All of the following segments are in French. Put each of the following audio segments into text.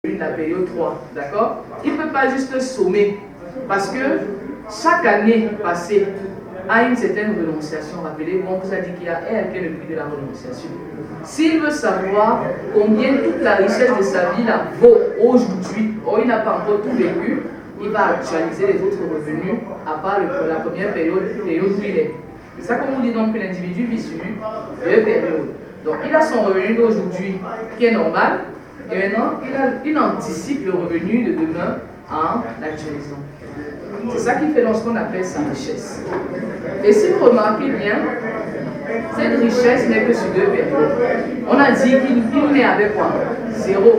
la période 3, d'accord? Il ne peut pas juste sommer, parce que chaque année passée a une certaine renonciation. Rappelez-vous, on vous a dit qu'il y a R qui est le prix de la renonciation. S'il veut savoir combien toute la richesse de sa vie là vaut aujourd'hui, or il n'a pas encore tout vécu, il va actualiser les autres revenus à part la première période où il est. C'est ça qu'on vous dit donc que l'individu vit sur deux périodes. Donc il a son revenu d'aujourd'hui qui est normal, et maintenant il anticipe le revenu de demain en actualisant. C'est ça qui fait donc ce qu'on appelle sa richesse. Et si vous remarquez bien, cette richesse n'est que sur deux périodes. On a dit qu'il naît avec quoi? Zéro.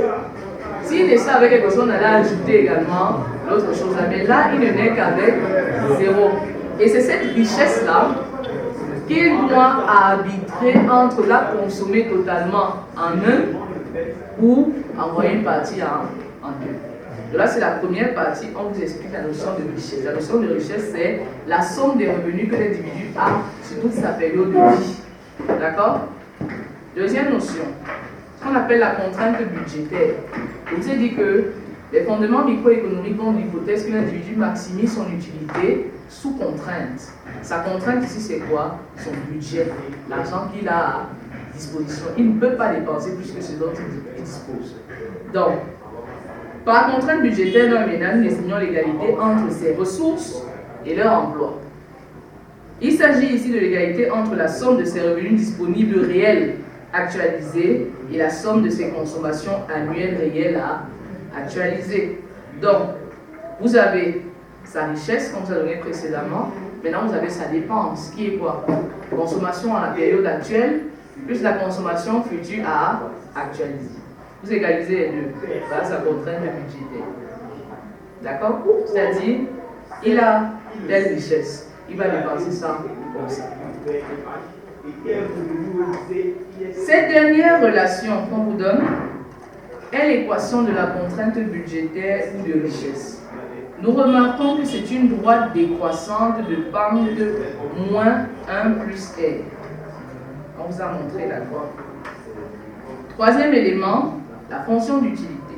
S'il naissait avec quelque chose, on allait ajouter également l'autre chose. Mais là, il ne naît qu'avec zéro. Et c'est cette richesse-là qu'il doit arbitrer entre la consommer totalement en un ou envoyer une partie en deux. Donc là, c'est la première partie, on vous explique la notion de richesse. La notion de richesse, c'est la somme des revenus que l'individu a sur toute sa période de vie. D'accord? Deuxième notion, ce qu'on appelle la contrainte budgétaire. Je vous ai dit que les fondements microéconomiques ont l'hypothèse que l'individu maximise son utilité sous contrainte. Sa contrainte ici, c'est quoi? Son budget, l'argent qu'il a à disposition. Il ne peut pas dépenser plus que ce dont il dispose. Donc, par contrainte budgétaire, dans un ménage, nous estimons l'égalité entre ses ressources et leur emploi. Il s'agit ici de l'égalité entre la somme de ses revenus disponibles réels actualisés et la somme de ses consommations annuelles réelles à actualiser. Donc, vous avez sa richesse, comme vous avez donné précédemment. Maintenant, vous avez sa dépense, qui est quoi? Consommation à la période actuelle, plus la consommation future à actualiser. Vous égalisez les deux grâce à la contrainte budgétaire. D'accord? C'est-à-dire, il a telle richesse, il va dépenser ça comme ça. Cette dernière relation qu'on vous donne est l'équation de la contrainte budgétaire ou de richesse. Nous remarquons que c'est une droite décroissante de pente de moins 1 plus R. On vous a montré d'accord. Troisième élément, la fonction d'utilité.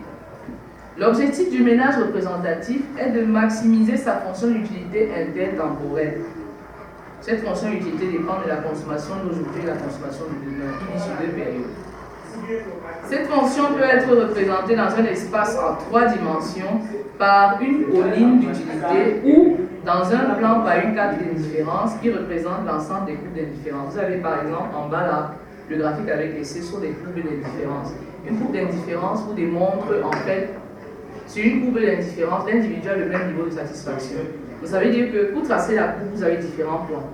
L'objectif du ménage représentatif est de maximiser sa fonction d'utilité intertemporelle. Cette fonction d'utilité dépend de la consommation d'aujourd'hui et de la consommation de demain, qui vit sur deux périodes. Cette fonction peut être représentée dans un espace en 3 dimensions par une colline d'utilité ou dans un plan par une carte d'indifférence qui représente l'ensemble des courbes d'indifférence. Vous avez par exemple en bas là le graphique avec les C sur des courbes d'indifférence. Une courbe d'indifférence vous démontre en fait, sur une courbe d'indifférence, l'individu a le même niveau de satisfaction. Donc ça veut dire que pour tracer la courbe, vous avez différents points.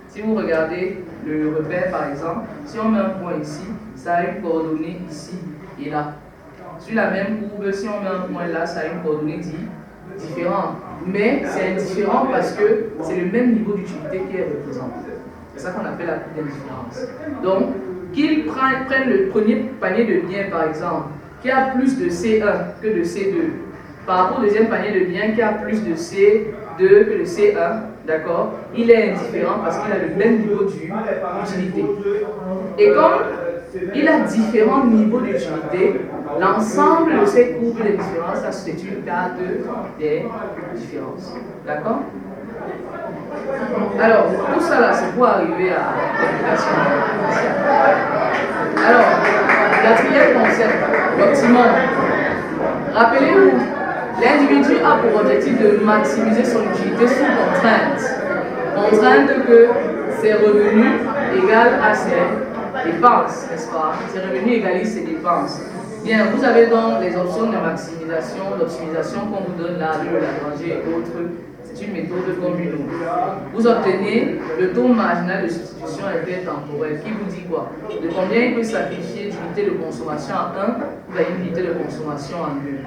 Si vous regardez le repère par exemple, si on met un point ici, ça a une coordonnée ici et là. Sur la même courbe, si on met un point là, ça a une coordonnée différente. Mais c'est indifférent parce que c'est le même niveau d'utilité qui est représenté. C'est ça qu'on appelle la courbe d'indifférence. Donc, qu'ils prennent le premier panier de biens par exemple, qui a plus de C1 que de C2, par rapport au deuxième panier de biens qui a plus de C2 que de C1, d'accord, il est indifférent parce qu'il a le même niveau d'utilité. Et comme il a différents niveaux d'utilité, l'ensemble de ces courbes de différence, ça c'est une carte des différences. D'accord? Alors, tout ça là, c'est pour arriver à l'application. Alors, quatrième concept, l'optimum. Rappelez-vous, l'individu a pour objectif de maximiser son utilité sous contrainte. Contrainte que ses revenus égalent à ses dépenses, n'est-ce pas? Ses revenus égalisent ses dépenses. Bien, vous avez donc les options de maximisation, d'optimisation qu'on vous donne là, le Lagrange et autres. C'est une méthode combinée. Vous obtenez le taux marginal de substitution intertemporelle qui vous dit quoi? De combien il peut sacrifier d'unité de consommation en 1 ou une unité de consommation en 2.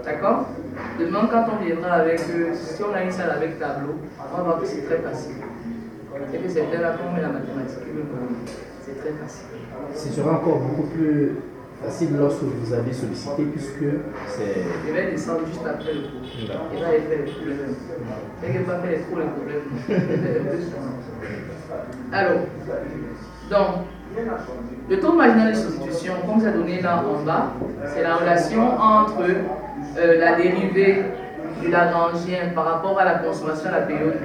D'accord? Demain, quand on viendra avec, si on a une salle avec tableau, on va voir que c'est très facile. Et que c'est là qu'on met la mathématique. C'est très facile. Ce sera encore beaucoup plus facile lorsque vous avez sollicité, puisque c'est... Je vais descendre juste après le cours. Et là, il fait les problèmes. Dès qu'il va faire trop les problèmes. Alors, donc, Le taux marginal de substitution, comme ça donné là en bas, c'est la relation entre la dérivée du Lagrangien par rapport à la consommation à la période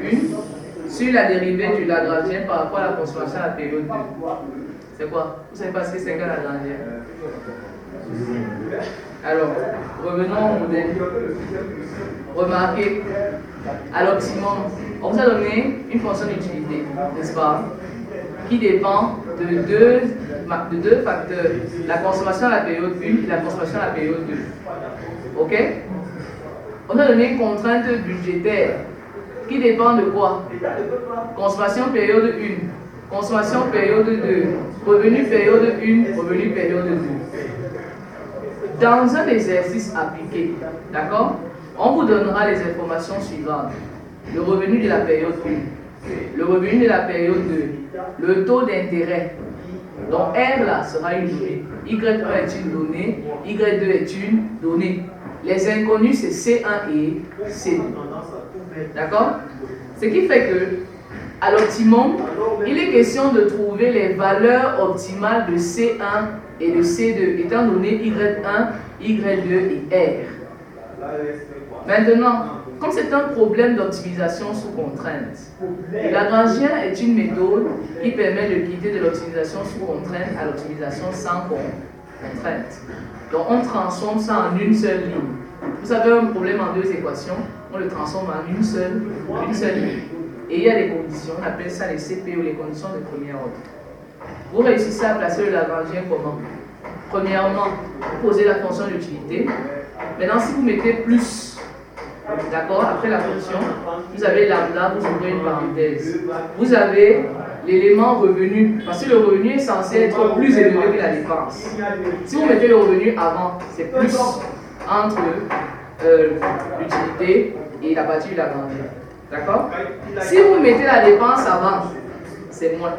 1 sur la dérivée du Lagrangien par rapport à la consommation à la période 2. C'est quoi? Vous savez pas ce que c'est qu'un Lagrangien? Alors, revenons au modèle. Remarquez, à l'optimum, on vous a donné une fonction d'utilité, n'est-ce pas, qui dépend de deux facteurs, la consommation à la période 1 et la consommation à la période 2. Ok? On a donné une contrainte budgétaire qui dépend de quoi? Consommation période 1, consommation période 2, revenu période 1, revenu période 2. Dans un exercice appliqué, d'accord, on vous donnera les informations suivantes. Le revenu de la période 1, le revenu de la période 2, le taux d'intérêt. Donc R là sera une donnée, Y1 est une donnée, Y2 est une donnée. Les inconnus c'est C1 et C2. D'accord? Ce qui fait que, à l'optimum, il est question de trouver les valeurs optimales de C1 et de C2, étant donné Y1, Y2 et R. Maintenant, comme c'est un problème d'optimisation sous contrainte, le Lagrangien est une méthode qui permet de quitter de l'optimisation sous contrainte à l'optimisation sans contrainte. Donc on transforme ça en une seule ligne. Vous avez un problème en deux équations, on le transforme en une seule ligne. Et il y a des conditions, on appelle ça les CP ou les conditions de premier ordre. Vous réussissez à placer le Lagrangien comment? Premièrement, vous posez la fonction d'utilité. Maintenant, si vous mettez plus, d'accord, après la fonction, vous avez lambda, vous ouvrez une parenthèse. Vous avez l'élément revenu, parce que le revenu est censé être plus élevé que la dépense. Si vous mettez le revenu avant, c'est plus entre l'utilité et la partie du Lagrangien. D'accord? Si vous mettez la dépense avant, c'est moins.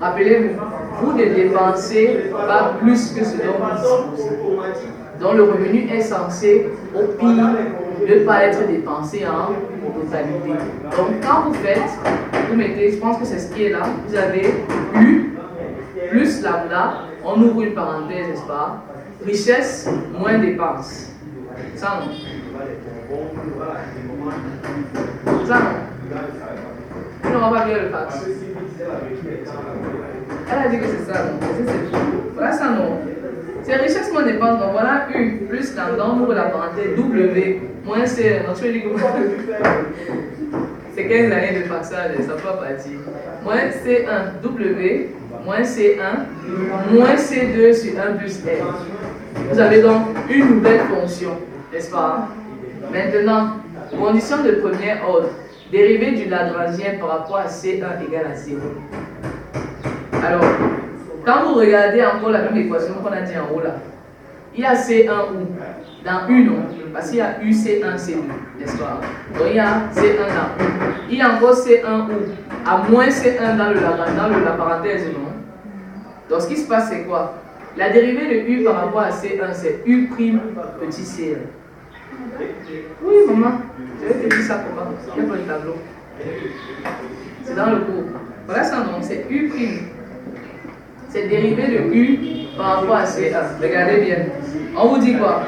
Rappelez-vous, vous ne dépensez pas plus que ce dont vous disposez. Donc le revenu est censé, au pire, ne pas être dépensé en totalité. Donc quand vous faites, vous mettez, je pense que c'est ce qui est là, vous avez U plus lambda, on ouvre une parenthèse, n'est-ce pas? Richesse moins dépenses. Ça non. Ça non. Tu n'auras pas bien le fax. Elle a dit que c'est ça, non? C'est faux. Voilà ça non. C'est richesse moins dépenses. Donc voilà U plus lambda, on ouvre la parenthèse W moins C. Donc tu veux dire que c'est 15 années de faxage, ça ne peut pas partir. Moins C1 W moins C1 moins C2 sur 1 plus R. Vous avez donc une nouvelle fonction, n'est-ce pas? Maintenant, condition de premier ordre, dérivée du Lagrangien par rapport à C1 égale à 0. Alors, quand vous regardez encore la même équation qu'on a dit en haut là, il y a C1 où? Dans U, non? Parce qu'il y a U, C1, C2, n'est-ce pas? Donc il y a C1 dans U. Il y a encore C1 où? À moins C1 dans la parenthèse, non? Donc ce qui se passe, c'est quoi? La dérivée de U par rapport à C1, c'est U' petit C1. Oui, maman, je vais te dire ça comment? Il y a pas le tableau. C'est dans le cours. Voilà ça, non? C'est U'. C'est dérivé de U par rapport à C1. Regardez bien. On vous dit quoi?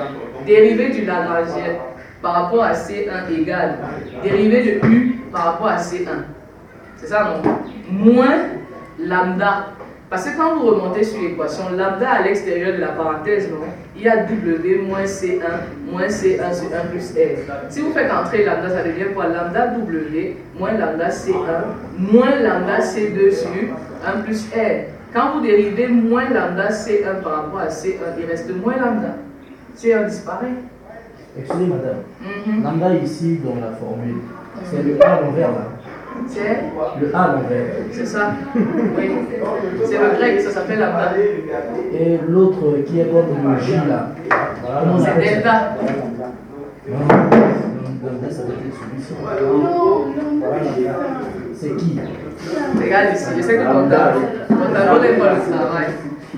Dérivé du Lagrangien par rapport à C1 égale dérivé de U par rapport à C1. C'est ça, non? Moins lambda. Parce que quand vous remontez sur l'équation, lambda à l'extérieur de la parenthèse, non, il y a W moins C1 sur 1 plus R. Si vous faites entrer lambda, ça devient quoi? Lambda W moins lambda C1 moins lambda C2 sur 1 plus R. Quand vous dérivez moins lambda C1 par rapport à C1, il reste moins lambda. C1 disparaît. Excusez madame. Lambda ici dans la formule, c'est le A à l'envers là. C'est le A à l'envers. C'est ça. Oui. C'est le grec, ça s'appelle lambda. Et l'autre qui est comme le J là. C'est delta. Lambda, ça doit être celui-ci. C'est qui? Regarde ici, je sais que ton tableau n'est pas le travail.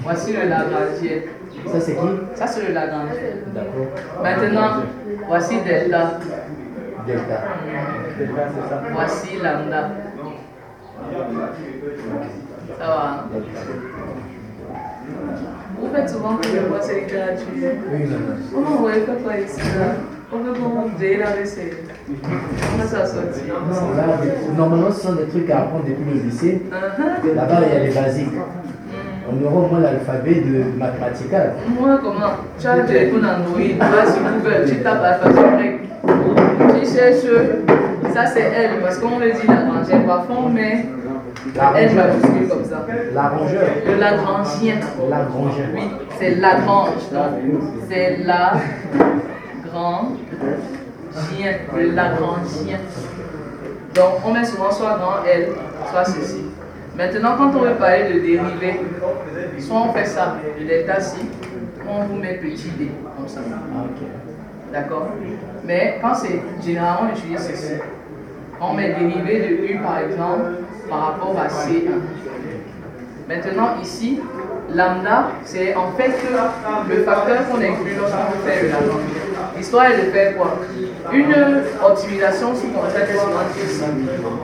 Voici le Lagrangien. Ça c'est qui? Ça c'est le Lagrangien. D'accord. Maintenant, voici delta. Delta, c'est ça. Voici lambda. Ça va. Hein? Vous faites souvent que je vois ces littératures. Oui, maman. Comment vous voyez quoi ici là? On veut qu'on dé la vaisselle. Comment ça sortit? Là, normalement, ce sont des trucs à apprendre depuis le lycée. Là-bas, il y a les basiques. On aura au moins l'alphabet de mathématiques. Moi, comment? Tu as un téléphone Android, tu vas sur Google, tu tapes l'alphabet grec. Tu cherches, ça c'est L, parce qu'on le dit Lagrangien. Parfois on met L majuscule comme ça. L'arrangeur. Le Lagrangien. Lagrangien. Oui, c'est Lagrange. C'est la grand chien, le Lagrangien. Donc on met souvent soit grand L, soit ceci. Maintenant, quand on veut parler de dérivés, soit on fait ça, le delta ci, on vous met petit d, comme ça. D'accord? Mais quand c'est généralement, on utilise ceci. On met dérivé de U par exemple par rapport à C1. Maintenant, ici, lambda, c'est en fait le facteur qu'on inclut lorsqu'on veut faire le Lagrangien. L'histoire est de faire quoi? Une optimisation sous contrainte est souvent ici.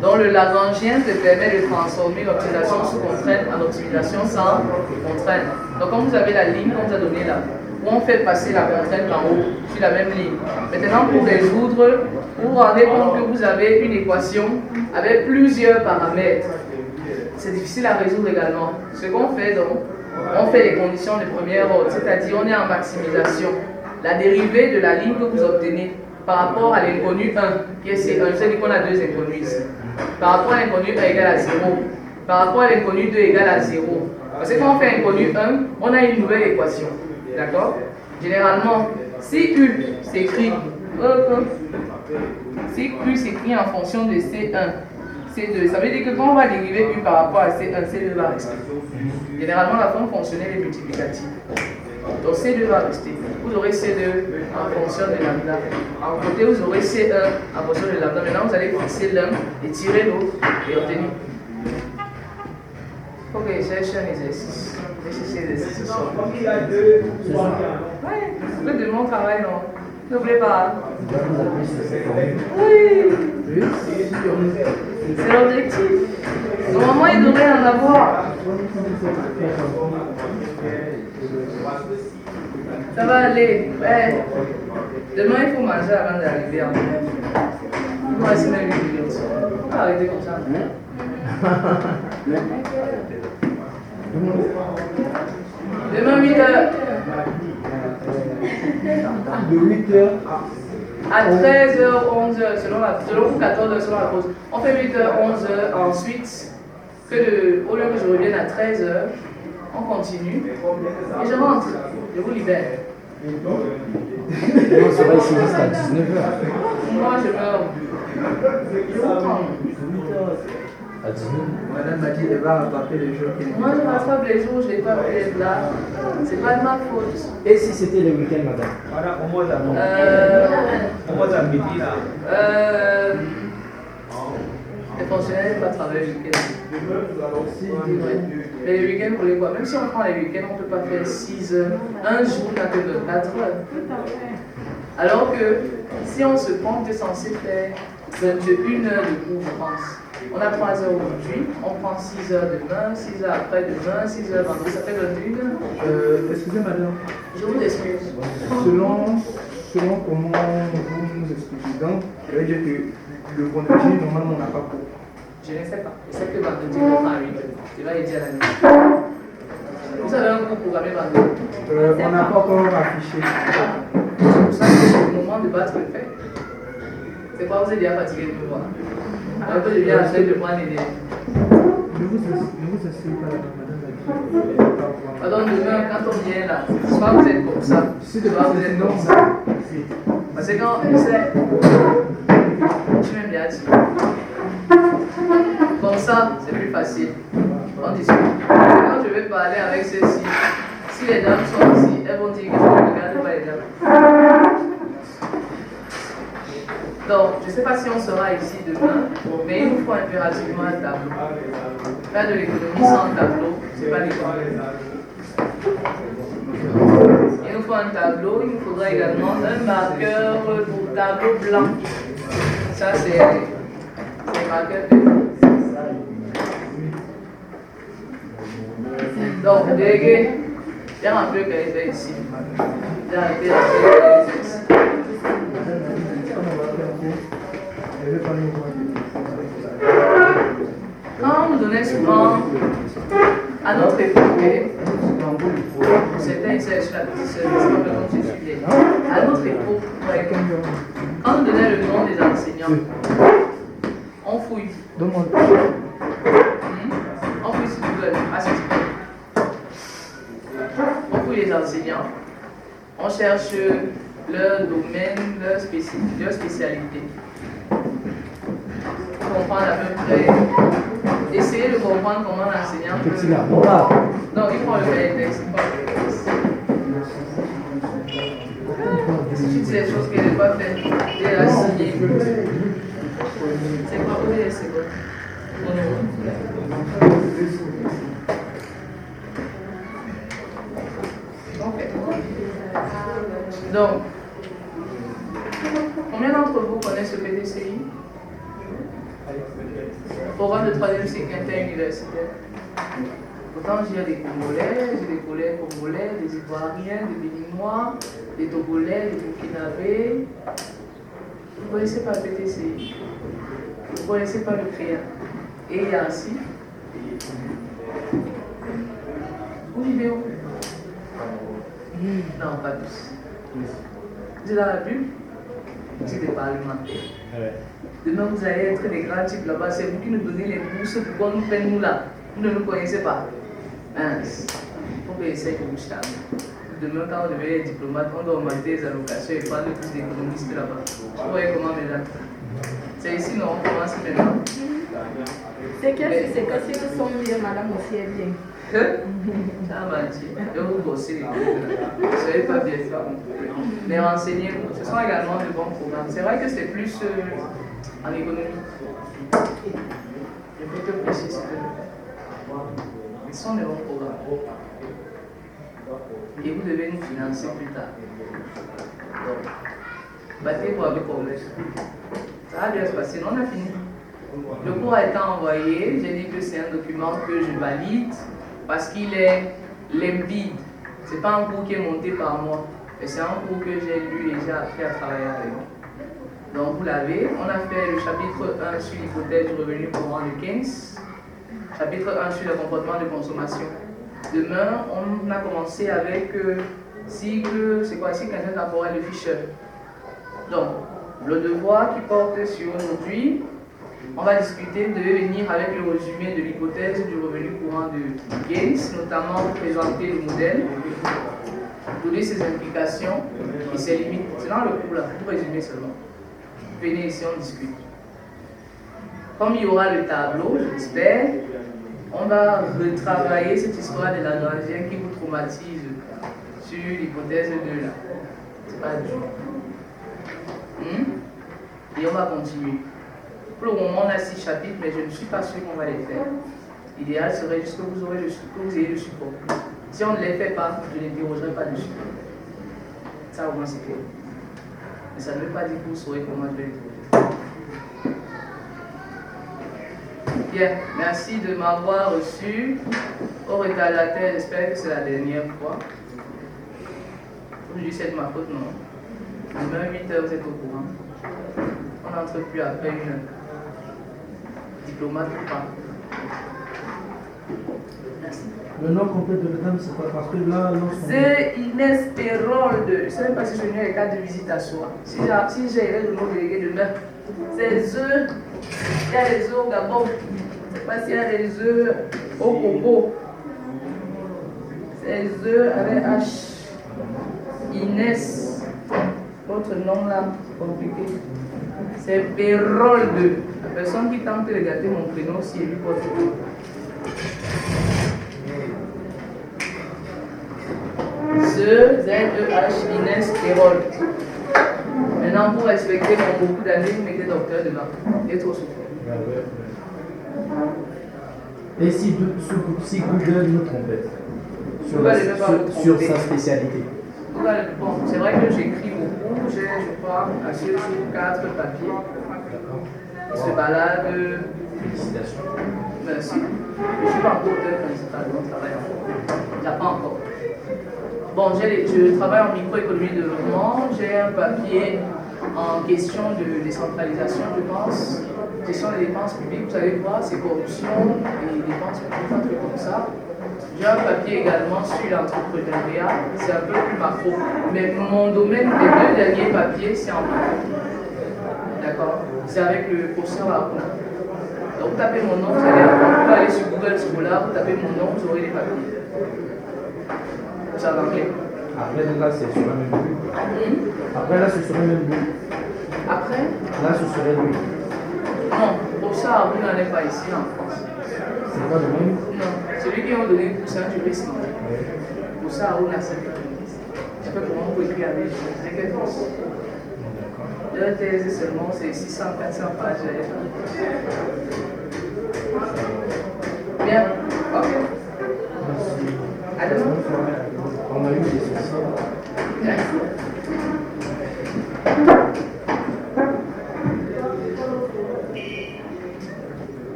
Donc le Lagrangien te permet de transformer l'optimisation sous contrainte en optimisation sans contrainte. Donc quand vous avez la ligne qu'on vous a donnée là, où on fait passer la contrainte en haut sur la même ligne. Maintenant pour résoudre, vous vous rendez compte que vous avez une équation avec plusieurs paramètres. C'est difficile à résoudre également. Ce qu'on fait donc, on fait les conditions de premier ordre, c'est-à-dire on est en maximisation. La dérivée de la ligne que vous obtenez par rapport à l'inconnu 1, qui est C1, je sais qu'on a deux inconnus ici. Par rapport à l'inconnu 1 égale à 0, par rapport à l'inconnu 2 égale à 0. Parce que quand on fait inconnu 1, on a une nouvelle équation. D'accord? Généralement, si U s'écrit en fonction de C1, C2, ça veut dire que quand on va dériver U par rapport à C1, C2 va rester. Généralement, la forme fonctionnelle est multiplicative. Donc C2 va rester. Vous aurez C2 en fonction de lambda. En côté, vous aurez C1 en fonction de lambda. Maintenant, vous allez fixer l'un et tirer l'autre et obtenir. Il faut que je cherche un exercice. Ces exercices ce soir. Oui, le de mon travail, non. N'oubliez pas. Oui. C'est l'objectif. Normalement, il devrait en avoir. Ça va aller. Ouais. Demain, il faut manger avant d'arriver en fait. Il faut rester même 8 minutes. On va arrêter comme ça. Demain, 8 heures. De 8h à 13h, 11h, selon 14h, selon la pause. On fait 8h, 11h, ensuite, au lieu que je revienne à 13h, on continue. Et je rentre, je vous libère. On sera ici jusqu'à 19h. Moi, je meurs. Je vous prends. À 19h. Madame m'a dit qu'elle va rattraper les jours qu'elle Moi, je rattrape les jours, je n'ai pas pu être là. C'est pas de ma faute. Et si c'était le week-end, madame? Voilà, on va d'abord. On va d'abord midi là. Les fonctionnaires ne peuvent pas travailler le week-end. Ouais. Mais les week-ends, vous voulez quoi? Même si on prend les week-ends, on ne peut pas faire 6 heures. Un jour n'a que 24 heures. Alors que si on se prend, on est censé faire 21 heures de cours, je pense. On a 3 heures aujourd'hui, on prend 6 heures demain, 6 heures après demain, 6 heures vendredi, ça fait 21 heures. Excusez madame. Je vous excuse. Selon comment vous nous expliquez, donc, ça veut dire que le vendredi, normalement, on n'a pas cours. Je ne sais pas. Je sais que vendredi, on prend à 8 heures. Je vais aider à la nuit. Vous avez un cours programmé vendredi? On n'a pas encore affiché. C'est pour ça que c'est le moment de battre le fait. C'est quoi, vous êtes déjà fatigué de me voir? Alors que je viens à faire de prendre les élèves. Ne vous asseyez pas là, madame a dit. Pardon, demain, quand on vient là, soit vous êtes comme ça, soit vous êtes comme ça. Parce que quand je sais, tu m'aimes bien dit. Comme ça, c'est plus facile. On discute. Quand je vais parler avec ceux-ci, si les dames sont ici, elles vont dire que je ne regarde pas les dames. Donc, je ne sais pas si on sera ici demain, mais il nous faut impérativement un tableau. Faire de l'économie sans tableau, ce n'est pas l'économie. Il nous faut un tableau, il nous faudra également un marqueur pour tableau blanc. Ça, c'est le marqueur de... Donc, délégué, viens un peu qu'elle était ici. Viens arrêter la tête ici. Quand on nous donnait souvent, à notre époque, c'était ici, je suis la petite sœur, c'est je suis à notre époque, ouais, quand on nous donnait le nom des enseignants, on fouille. On fouille sur Google, on fouille les enseignants, on cherche leur domaine, leur spécialité. Comprendre à peu près, essayer de comprendre comment l'enseignant peut. Non, il faut le faire texte. Si tu les choses qu'elle n'est pas faites, elle a signé. C'est quoi? Oui, c'est quoi? Ok. Donc, combien d'entre vous connaissent le PTCI? Programme de 3e cycle interuniversitaire. Pourtant, j'ai des Congolais, j'ai des collègues congolais, des Ivoiriens, des Béninois, des Togolais, des Burkinabés. Vous ne connaissez pas le PTCI. Vous ne connaissez pas le CREA. Et il y a ainsi. Vous vivez où? Non, pas tous. Vous êtes dans la bulle? C'est des parlementaires. Demain, vous allez être des grands types là-bas. C'est vous qui nous donnez les bourses. Pourquoi nous payons nous là? Vous ne nous connaissez pas. Mince. Il faut que j'essaie de vous charmer. Demain, quand on devient diplomate, on doit augmenter les allocations et prendre plus d'économistes là-bas. Vous voyez comment, mesdames? C'est ici, non? On commence maintenant. C'est que si nous sommes bien, madame aussi est bien. Ça va dire. Et vous bossez. Vous ne savez pas bien faire. Les renseigner, ce sont également de bons programmes. C'est vrai que c'est plus en économie. Je peux te préciser que ce sont des bons programmes. Et vous devez nous financer plus tard. Donc, battez-vous avec progrès. Ça va bien se passer. Non, on a fini. Le cours a été envoyé. J'ai dit que c'est un document que je valide parce qu'il est limpide. Ce n'est pas un cours qui est monté par moi. C'est un cours que j'ai lu et j'ai appris à travailler avec. Donc vous l'avez. On a fait le chapitre 1 sur l'hypothèse du revenu courant de Keynes. Chapitre 1 sur le comportement de consommation. Demain, on a commencé avec cycle, c'est quoi, cycle intertemporel de Fischer. Donc, le devoir qui porte sur aujourd'hui, on va discuter, vous devez venir avec le résumé de l'hypothèse du revenu courant de Keynes, notamment présenter le modèle, donner ses implications et ses limites. C'est dans le cours là, pour résumer seulement. Venez ici, on discute. Comme il y aura le tableau, j'espère, on va retravailler cette histoire de Lagrangien qui vous traumatise sur l'hypothèse de là. C'est pas dur. Et on va continuer. Pour le moment, on a 6 chapitres, mais je ne suis pas sûr qu'on va les faire. L'idéal serait juste que vous ayez le support. Si on ne les fait pas, je ne dérogerai pas dessus. Ça au moins c'est clair. Mais ça ne veut pas dire que vous saurez comment je vais les déroger. Bien, merci de m'avoir reçu au retardataire. J'espère que c'est la dernière fois. Aujourd'hui, c'est de ma faute, non? Demain, 8h, vous êtes au courant. On n'entre plus après une heure. Diplomate ou pas. Merci. Le nom complet de madame, c'est quoi? Parce que là, c'est Inès Pérold. Je ne sais même pas si je viens les cartes de visite à soi. Si j'ai le nom délégué demain, c'est les œufs. Il y a les œufs au Gabon. Je ne sais pas s'il y a les œufs au Congo. C'est les œufs avec H. Inès. Votre nom là, c'est compliqué. C'est Pérold. La personne qui tente de regarder mon prénom, si elle lui porte le nom. Z-E-H, Inès Pérold. Maintenant, pour respecter mon beaucoup d'années, vous mettez docteur devant. Il est trop souffert. Et si Google nous trompait sur sa spécialité? Bon, c'est vrai que j'écris beaucoup. J'ai, je crois, assez sur 4 papiers. Ils se baladent. Félicitations. Merci. Je ne suis pas encore auteur principal de mon travail encore. J'apprends encore. Bon, je travaille en microéconomie de développement. J'ai un papier en question de décentralisation, je pense. Gestion des dépenses publiques, vous allez voir, c'est corruption et dépenses publiques, un truc comme ça. J'ai un papier également sur l'entrepreneuriat, c'est un peu plus macro. Mais mon domaine, les deux derniers papiers, c'est en macro. D'accord? C'est avec le professeur Aruna. Donc, vous tapez mon nom, vous pouvez aller sur Google Scholar, vous tapez mon nom, vous aurez les papiers. C'est en anglais. Après, là, c'est sur le même but. Après, là, c'est sur le même but. Après? Là, ce serait lui. Non, professeur Aruna n'est pas ici en France. C'est pas le même? Non, celui qui m'a donné c'est un juriste. Professeur Aruna, c'est un juriste. Je sais pas comment vous écrire avec quelle force. Leur thèse seulement, c'est 600-400 pages. Bien, ok. À demain. On a eu des soucis. Merci.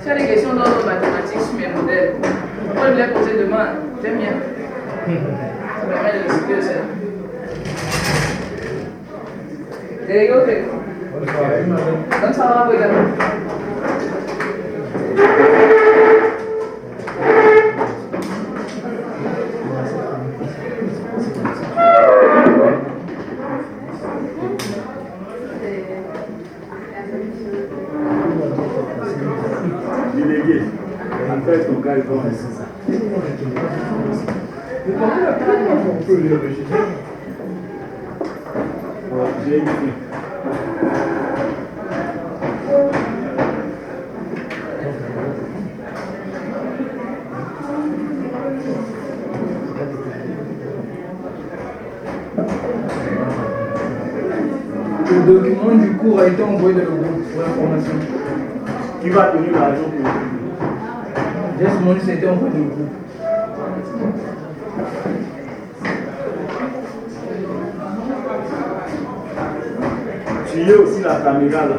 Tu as des questions d'ordre mathématique sur mes modèles. Moi, je les poser demain. J'aime bien. Ça permet de discuter ça. Délégué au fait. Bonne soirée à vous également. Délégué, après ton gars, il va rester ça. Vous comprenez la peine qu'on peut les enregistrer? J'ai écrit. Le document du cours a été envoyé dans le groupe pour l'information. Qui va tenir l'argent pour vous? Just money, ça a été envoyé dans le groupe. Tu y es aussi la caméra là.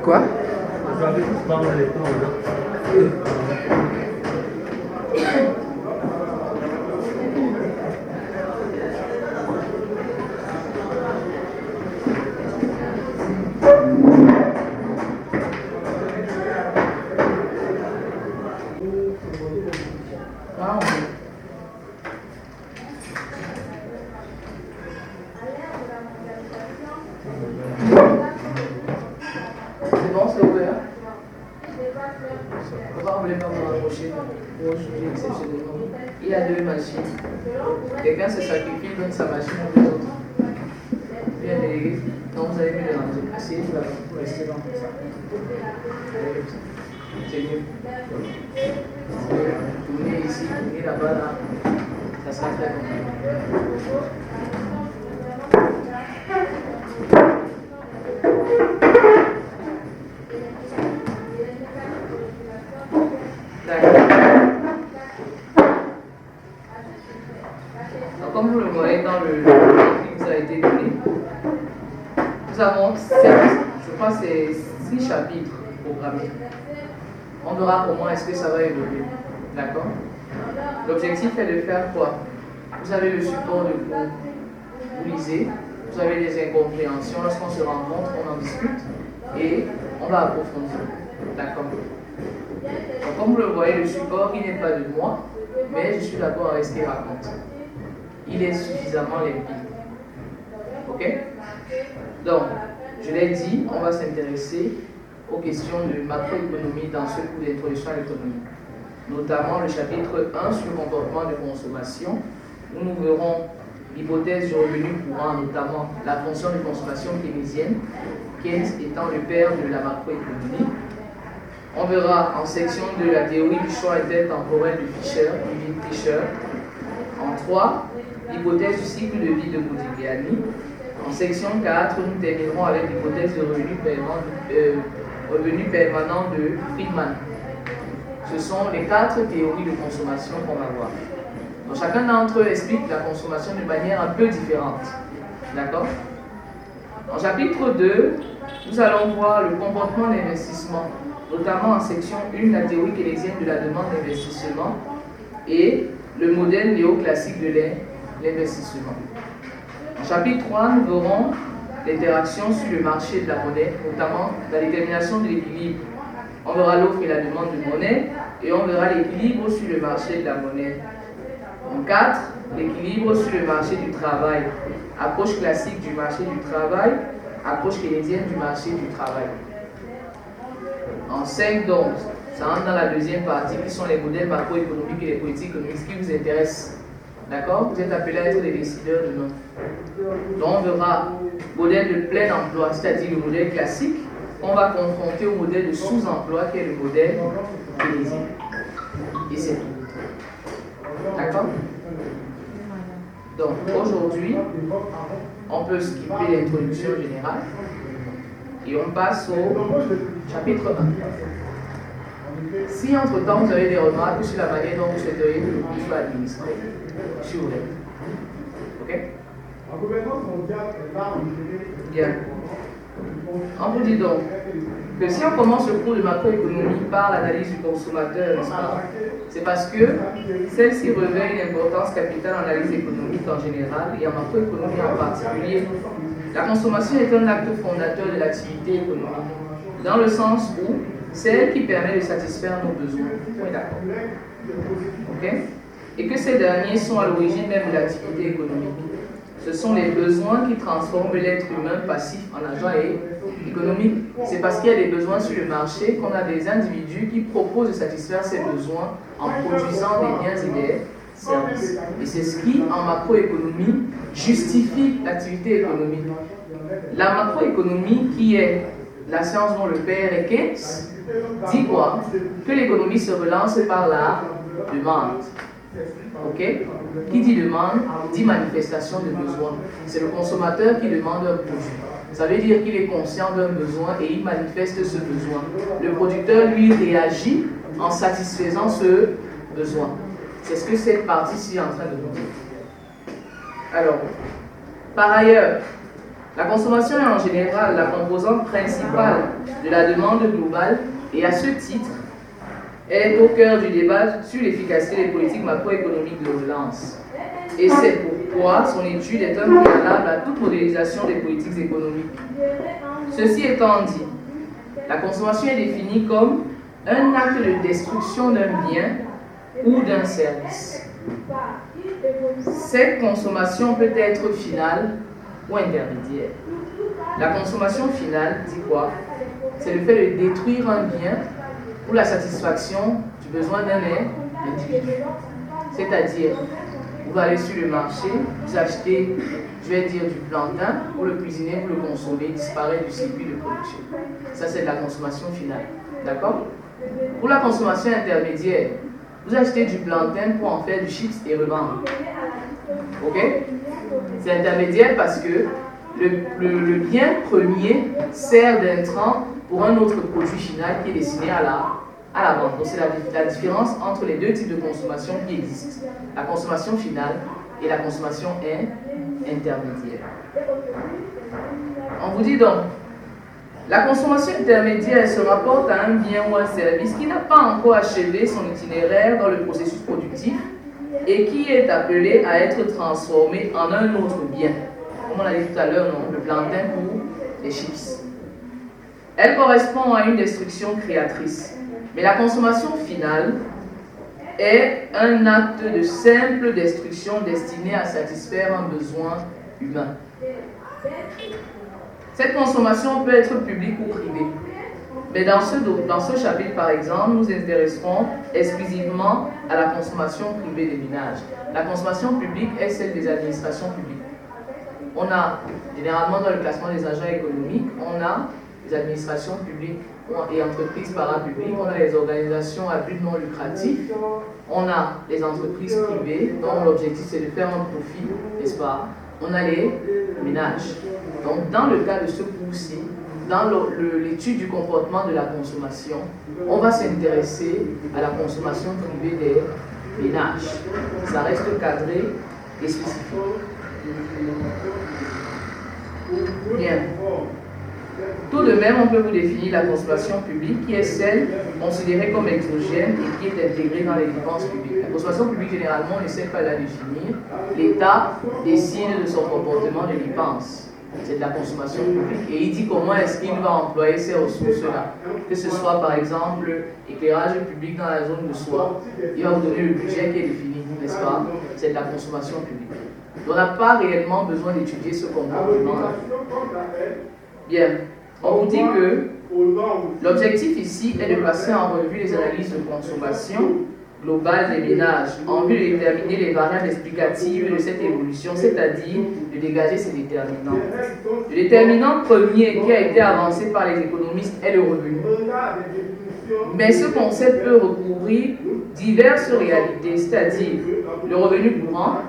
Quoi? C'est bon, c'est ouvert. Pourquoi vous voulez pas me rapprocher pour aujourd'hui exceptionnellement? Il y a deux machines. Quelqu'un se sacrifie, donne sa machine aux deux autres. Bien délégué. Donc vous allez me déranger. Asseyez-vous là-bas pour rester dans ça. C'est mieux. Tournez ici, tournez là-bas, là. Ça sera très bon. Donc, comme vous le voyez dans le qui vous a été donné, nous avons 7, je crois que c'est 6 chapitres programmés. On verra comment est-ce que ça va évoluer. D'accord? L'objectif est de faire quoi? Vous avez le support de cours, vous lisez, vous avez des incompréhensions, lorsqu'on se rencontre, on en discute et on va approfondir. D'accord? Donc, comme vous le voyez, le support, il n'est pas de moi, mais je suis d'accord avec ce qu'il raconte. Il est suffisamment limpide. Ok? Donc, je l'ai dit, on va s'intéresser aux questions de macroéconomie dans ce cours d'introduction à l'économie. Notamment le chapitre 1 sur le comportement de consommation, où nous verrons l'hypothèse du revenu courant, notamment la fonction de consommation keynésienne, Keynes étant le père de la macroéconomie. On verra en section 2 la théorie du choix intertemporel de Fischer, Fischer. En 3, l'hypothèse du cycle de vie de Modigliani. En section 4, nous terminerons avec l'hypothèse de revenu permanent de Friedman. Ce sont les 4 théories de consommation qu'on va voir. Donc, chacun d'entre eux explique la consommation de manière un peu différente. D'accord? En chapitre 2, nous allons voir le comportement d'investissement, notamment en section 1, la théorie keynésienne de la demande d'investissement et le modèle néoclassique de l'investissement. En chapitre 3, nous verrons l'interaction sur le marché de la monnaie, notamment la détermination de l'équilibre. On verra l'offre et la demande de monnaie et on verra l'équilibre sur le marché de la monnaie. En 4, l'équilibre sur le marché du travail. Approche classique du marché du travail, approche keynésienne du marché du travail. En 5, donc, ça entre dans la deuxième partie qui sont les modèles macroéconomiques et les politiques économiques, ce qui vous intéresse. D'accord? Vous êtes appelés à être des décideurs demain. Donc on verra modèle de plein emploi, c'est-à-dire le modèle classique, on va confronter au modèle de sous-emploi qui est le modèle keynésien. Et c'est tout. D'accord? Donc aujourd'hui, on peut skipper l'introduction générale et on passe au chapitre 1. Si entre-temps vous avez des remarques sur la manière dont vous souhaiteriez que le cours soit administré, je vous laisse. Ok? Bien. On vous dit donc que si on commence le cours de macroéconomie par l'analyse du consommateur, n'est-ce pas? C'est parce que celle-ci revêt une importance capitale en analyse économique en général et en macroéconomie en particulier. La consommation est un acte fondateur de l'activité économique, dans le sens où c'est elle qui permet de satisfaire nos besoins. Oui, d'accord. Ok? Et que ces derniers sont à l'origine même de l'activité économique. Ce sont les besoins qui transforment l'être humain passif en agent économique. C'est parce qu'il y a des besoins sur le marché qu'on a des individus qui proposent de satisfaire ces besoins en produisant des biens et des services. Et c'est ce qui, en macroéconomie, justifie l'activité économique. La macroéconomie, qui est la science dont le père est Keynes, dit quoi? Que l'économie se relance par la demande. Ok? Qui dit demande, dit manifestation de besoin. C'est le consommateur qui demande un produit. Ça veut dire qu'il est conscient d'un besoin et il manifeste ce besoin. Le producteur, lui, réagit en satisfaisant ce besoin. C'est ce que cette partie-ci est en train de nous dire. Alors, par ailleurs, la consommation est en général la composante principale de la demande globale et à ce titre, est au cœur du débat sur l'efficacité des politiques macroéconomiques de relance. Et c'est pourquoi son étude est un préalable à toute modélisation des politiques économiques. Ceci étant dit, la consommation est définie comme un acte de destruction d'un bien ou d'un service. Cette consommation peut être finale ou intermédiaire. La consommation finale dit quoi? C'est le fait de détruire un bien pour la satisfaction du besoin d'un individu. C'est-à-dire, vous allez sur le marché, vous achetez, je vais dire, du plantain, pour le cuisiner, vous le consommez, disparaît du circuit de production. Ça, c'est de la consommation finale. D'accord? Pour la consommation intermédiaire, vous achetez du plantain pour en faire du chips et revendre. Ok? C'est intermédiaire parce que le bien premier sert d'intrant pour un autre produit final qui est destiné à la vente. Donc c'est la différence entre les deux types de consommation qui existent. La consommation finale et la consommation intermédiaire. On vous dit donc, la consommation intermédiaire se rapporte à un bien ou un service qui n'a pas encore achevé son itinéraire dans le processus productif et qui est appelé à être transformé en un autre bien. Comme on l'a dit tout à l'heure, le plantain pour les chips. Elle correspond à une destruction créatrice. Mais la consommation finale est un acte de simple destruction destiné à satisfaire un besoin humain. Cette consommation peut être publique ou privée. Mais dans ce chapitre, par exemple, nous nous intéresserons exclusivement à la consommation privée des ménages. La consommation publique est celle des administrations publiques. On a, généralement dans le classement des agents économiques, on a les administrations publiques et entreprises parapubliques, on a les organisations à but non lucratif, on a les entreprises privées dont l'objectif c'est de faire un profit, n'est-ce pas? On a les ménages. Donc dans le cas de ce cours-ci, dans l'étude du comportement de la consommation, on va s'intéresser à la consommation privée des ménages. Ça reste cadré et spécifique. Bien. Tout de même, on peut vous définir la consommation publique qui est celle considérée comme exogène et qui est intégrée dans les dépenses publiques. La consommation publique, généralement, on ne sait pas la définir. L'État décide de son comportement de dépenses. C'est de la consommation publique. Et il dit comment est-ce qu'il va employer ces ressources-là. Que ce soit, par exemple, éclairage public dans la zone de soie. Il va vous donner le budget qui est défini, n'est-ce pas? C'est de la consommation publique. On n'a pas réellement besoin d'étudier ce comportement-là. Bien. On vous dit que l'objectif ici est de passer en revue les analyses de consommation globale des ménages en vue de déterminer les variables explicatives de cette évolution, c'est-à-dire de dégager ces déterminants. Le déterminant premier qui a été avancé par les économistes est le revenu. Mais ce concept peut recouvrir diverses réalités, c'est-à-dire le revenu courant,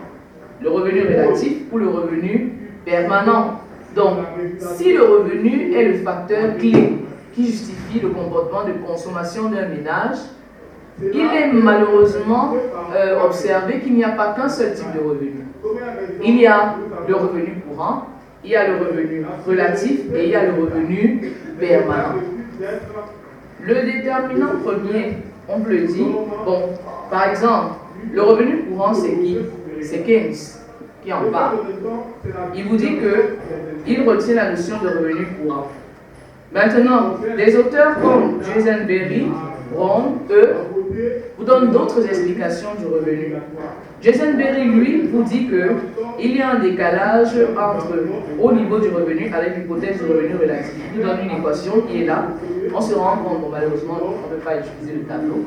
le revenu relatif ou le revenu permanent. Donc, si le revenu est le facteur clé qui justifie le comportement de consommation d'un ménage, il est malheureusement observé qu'il n'y a pas qu'un seul type de revenu. Il y a le revenu courant, il y a le revenu relatif et il y a le revenu permanent. Le déterminant premier, on peut le dire, bon, par exemple, le revenu courant, c'est qui? C'est Keynes qui en parle. Il vous dit qu'il retient la notion de revenu courant. Maintenant, des auteurs comme Jason Berry, Brown, eux, vous donnent d'autres explications du revenu. Jason Berry, lui, vous dit qu'il y a un décalage entre au niveau du revenu avec l'hypothèse du revenu relatif. Il nous donne une équation qui est là. On se rend compte, bon, malheureusement, on ne peut pas utiliser le tableau.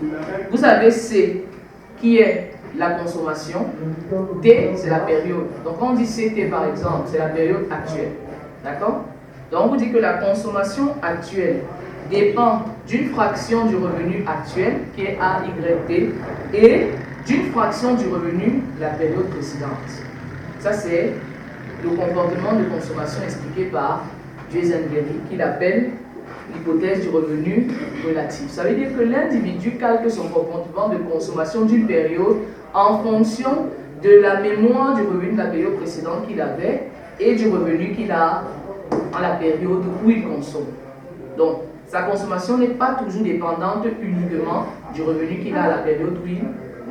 Vous avez C, qui est la consommation. T, c'est la période. Donc, quand on dit CT, par exemple, c'est la période actuelle. D'accord? Donc, on vous dit que la consommation actuelle dépend d'une fraction du revenu actuel, qui est AYT, et d'une fraction du revenu de la période précédente. Ça, c'est le comportement de consommation expliqué par Jason Berry, qu'il appelle l'hypothèse du revenu relatif. Ça veut dire que l'individu calque son comportement de consommation d'une période en fonction de la mémoire du revenu de la période précédente qu'il avait et du revenu qu'il a en la période où il consomme. Donc, sa consommation n'est pas toujours dépendante uniquement du revenu qu'il a à la période où il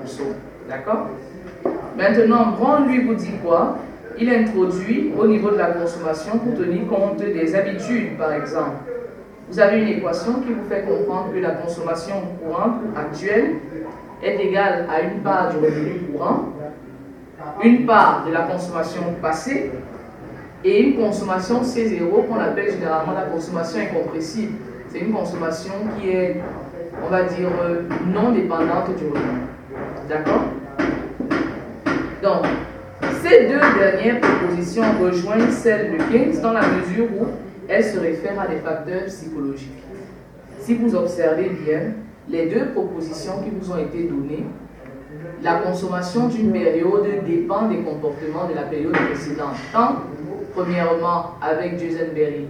consomme. D'accord? Maintenant, Brown, lui, vous dit quoi? Il introduit au niveau de la consommation pour tenir compte des habitudes, par exemple. Vous avez une équation qui vous fait comprendre que la consommation courante actuelle est égale à une part du revenu courant, une part de la consommation passée et une consommation C0 qu'on appelle généralement la consommation incompressible. C'est une consommation qui est, on va dire, non dépendante du revenu. D'accord? Donc, ces deux dernières propositions rejoignent celles de Keynes dans la mesure où elles se réfèrent à des facteurs psychologiques. Si vous observez bien, les deux propositions qui vous ont été données, la consommation d'une période dépend des comportements de la période précédente. Tant, premièrement, avec Jason Berry,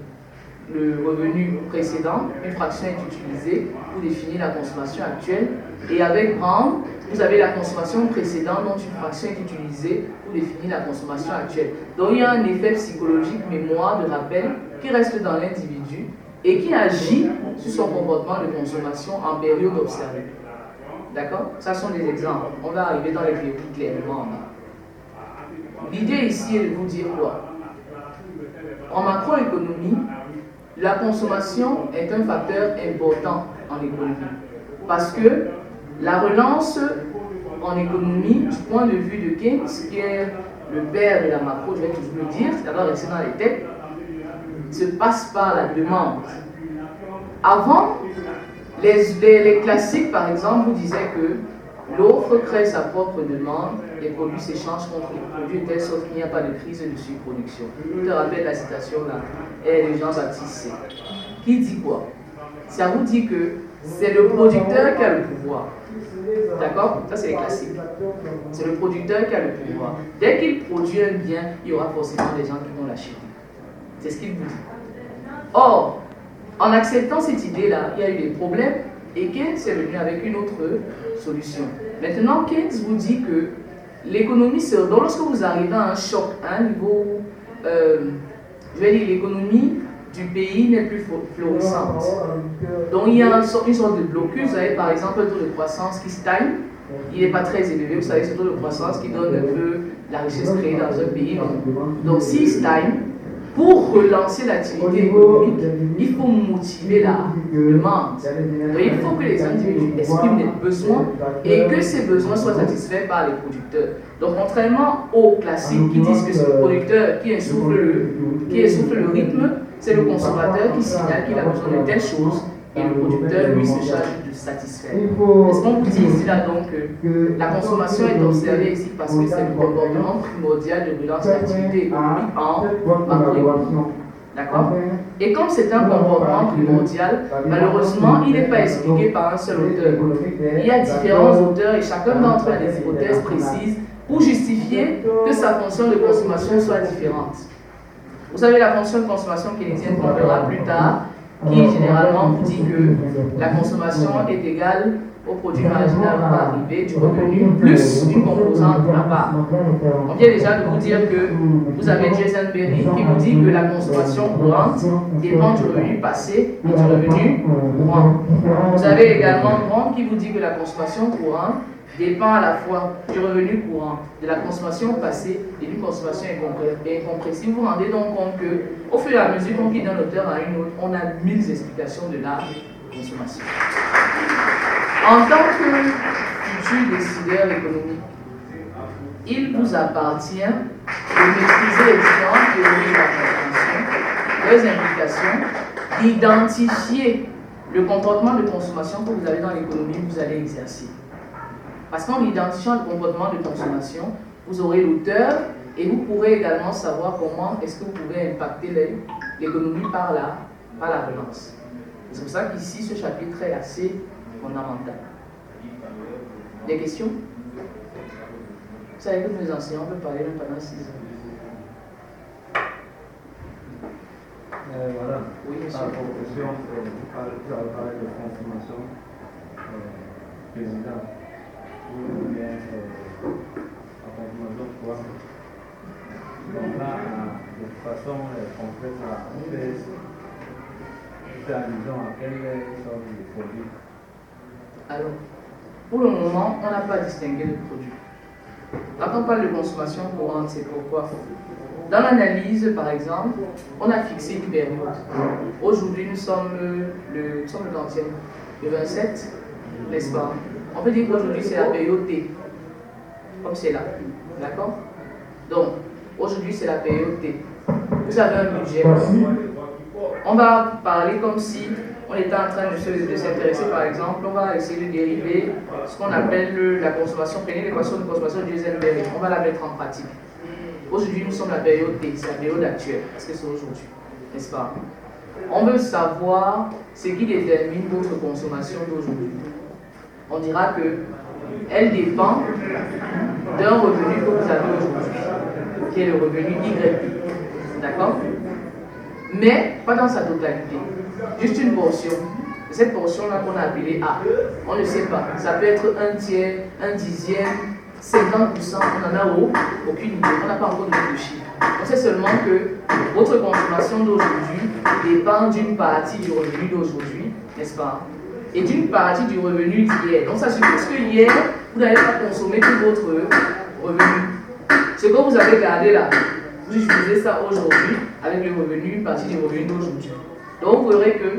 le revenu précédent, une fraction est utilisée pour définir la consommation actuelle. Et avec Brown, vous avez la consommation précédente dont une fraction est utilisée pour définir la consommation actuelle. Donc il y a un effet psychologique, mémoire, de rappel qui reste dans l'individu et qui agit sur son comportement de consommation en période observée. D'accord? Ça sont des exemples. On va arriver dans les théories clairement. L'idée ici est de vous dire quoi? En macroéconomie, la consommation est un facteur important en économie parce que la relance en économie, du point de vue de Keynes, qui est le père de la macro, je vais toujours le dire, ça va rester dans les têtes, se passe par la demande. Avant, les classiques, par exemple, vous disaient que l'offre crée sa propre demande, les produits s'échangent contre les produits de telle sorte qu'il n'y a pas de crise de surproduction. Je te rappelle la citation là, et de Jean-Baptiste C. Qui dit quoi? Ça vous dit que c'est le producteur qui a le pouvoir. D'accord? Ça, c'est les classiques. C'est le producteur qui a le pouvoir. Dès qu'il produit un bien, il y aura forcément des gens qui vont l'acheter. C'est ce qu'il vous dit. Or, en acceptant cette idée-là, il y a eu des problèmes et Keynes est venu avec une autre solution. Maintenant, Keynes vous dit que l'économie se redonne lorsque vous arrivez à un choc, à un niveau je vais dire, l'économie du pays n'est plus florissante. Donc il y a une sorte de blocus. Vous avez par exemple un taux de croissance qui stagne. Il n'est pas très élevé. Vous savez, ce taux de croissance qui donne un peu la richesse créée dans un pays. Donc s'il stagne, pour relancer l'activité économique, il faut motiver la demande. Donc, il faut que les individus expriment des besoins et que ces besoins soient satisfaits par les producteurs. Donc, contrairement aux classiques qui disent que c'est le producteur qui essouffle le rythme, c'est le consommateur qui signale qu'il a besoin de telle chose et le producteur, lui, se charge de satisfaire. Est-ce qu'on vous dit ici là donc que la consommation est observée ici parce que c'est le comportement primordial de relance de l'activité économique en macroéconomie. D'accord? Et comme c'est un comportement primordial, malheureusement, il n'est pas expliqué par un seul auteur. Il y a différents auteurs et chacun d'entre eux a des hypothèses précises pour justifier que sa fonction de consommation soit différente. Vous savez, la fonction de consommation keynésienne qu'on verra plus tard, qui généralement vous dit que la consommation est égale au produit marginal par arrivée du revenu plus une composante à part. On vient déjà de vous dire que vous avez Jason Berry qui vous dit que la consommation courante dépend du revenu passé et du revenu courant. Vous avez également Brown qui vous dit que la consommation courante dépend à la fois du revenu courant, de la consommation passée et d'une consommation incompressible. Vous vous rendez donc compte qu'au fur et à mesure qu'on quitte d'un auteur à une autre, on a 1000 explications de la consommation. En tant que futur décideur économique, il vous appartient de maîtriser les différentes théories de la consommation, leurs implications, d'identifier le comportement de consommation que vous avez dans l'économie que vous allez exercer. Parce qu'en identifiant le comportement de consommation, vous aurez l'auteur et vous pourrez également savoir comment est-ce que vous pouvez impacter l'économie par la relance. C'est pour ça qu'ici, ce chapitre est assez fondamental. Des questions? Vous savez que nos enseignants peuvent parler même pendant 6 ans. Voilà. Oui, monsieur. Par rapport aux questions, vous avez parlé de consommation. Président, vous bien la consommation quoi? Donc là, de façon concrète, on fait allusion à quelle sorte de produit? Alors, pour le moment, on n'a pas distingué le produit. Quand on parle de consommation courante, c'est pourquoi? Dans l'analyse, par exemple, on a fixé une période. Aujourd'hui, nous sommes le 27, n'est-ce pas? On peut dire qu'aujourd'hui, c'est la période T, comme c'est là. D'accord? Donc, aujourd'hui, c'est la période T. Vous avez un budget. On va parler comme si on était en train de s'intéresser, par exemple, on va essayer de dériver ce qu'on appelle la consommation, prenez l'équation de consommation de Heisenberg, on va la mettre en pratique. Aujourd'hui, nous sommes à la période T, c'est la période actuelle, parce que c'est aujourd'hui, n'est-ce pas? On veut savoir ce qui détermine votre consommation d'aujourd'hui. On dira qu'elle dépend d'un revenu que vous avez aujourd'hui, qui est le revenu Y. D'accord? Mais pas dans sa totalité, juste une portion. Cette portion-là qu'on a appelée A, on ne sait pas. Ça peut être un tiers, un dixième, 50%, on n'en a aucune idée, on n'a pas encore donné de chiffre. On sait seulement que votre consommation d'aujourd'hui dépend d'une partie du revenu d'aujourd'hui, n'est-ce pas? Et d'une partie du revenu d'hier. Donc ça suppose que hier, vous n'avez pas consommé tout votre revenu. Ce que vous avez gardé là, vous utilisez ça aujourd'hui avec le revenu, une partie du revenu d'aujourd'hui. Donc vous verrez que,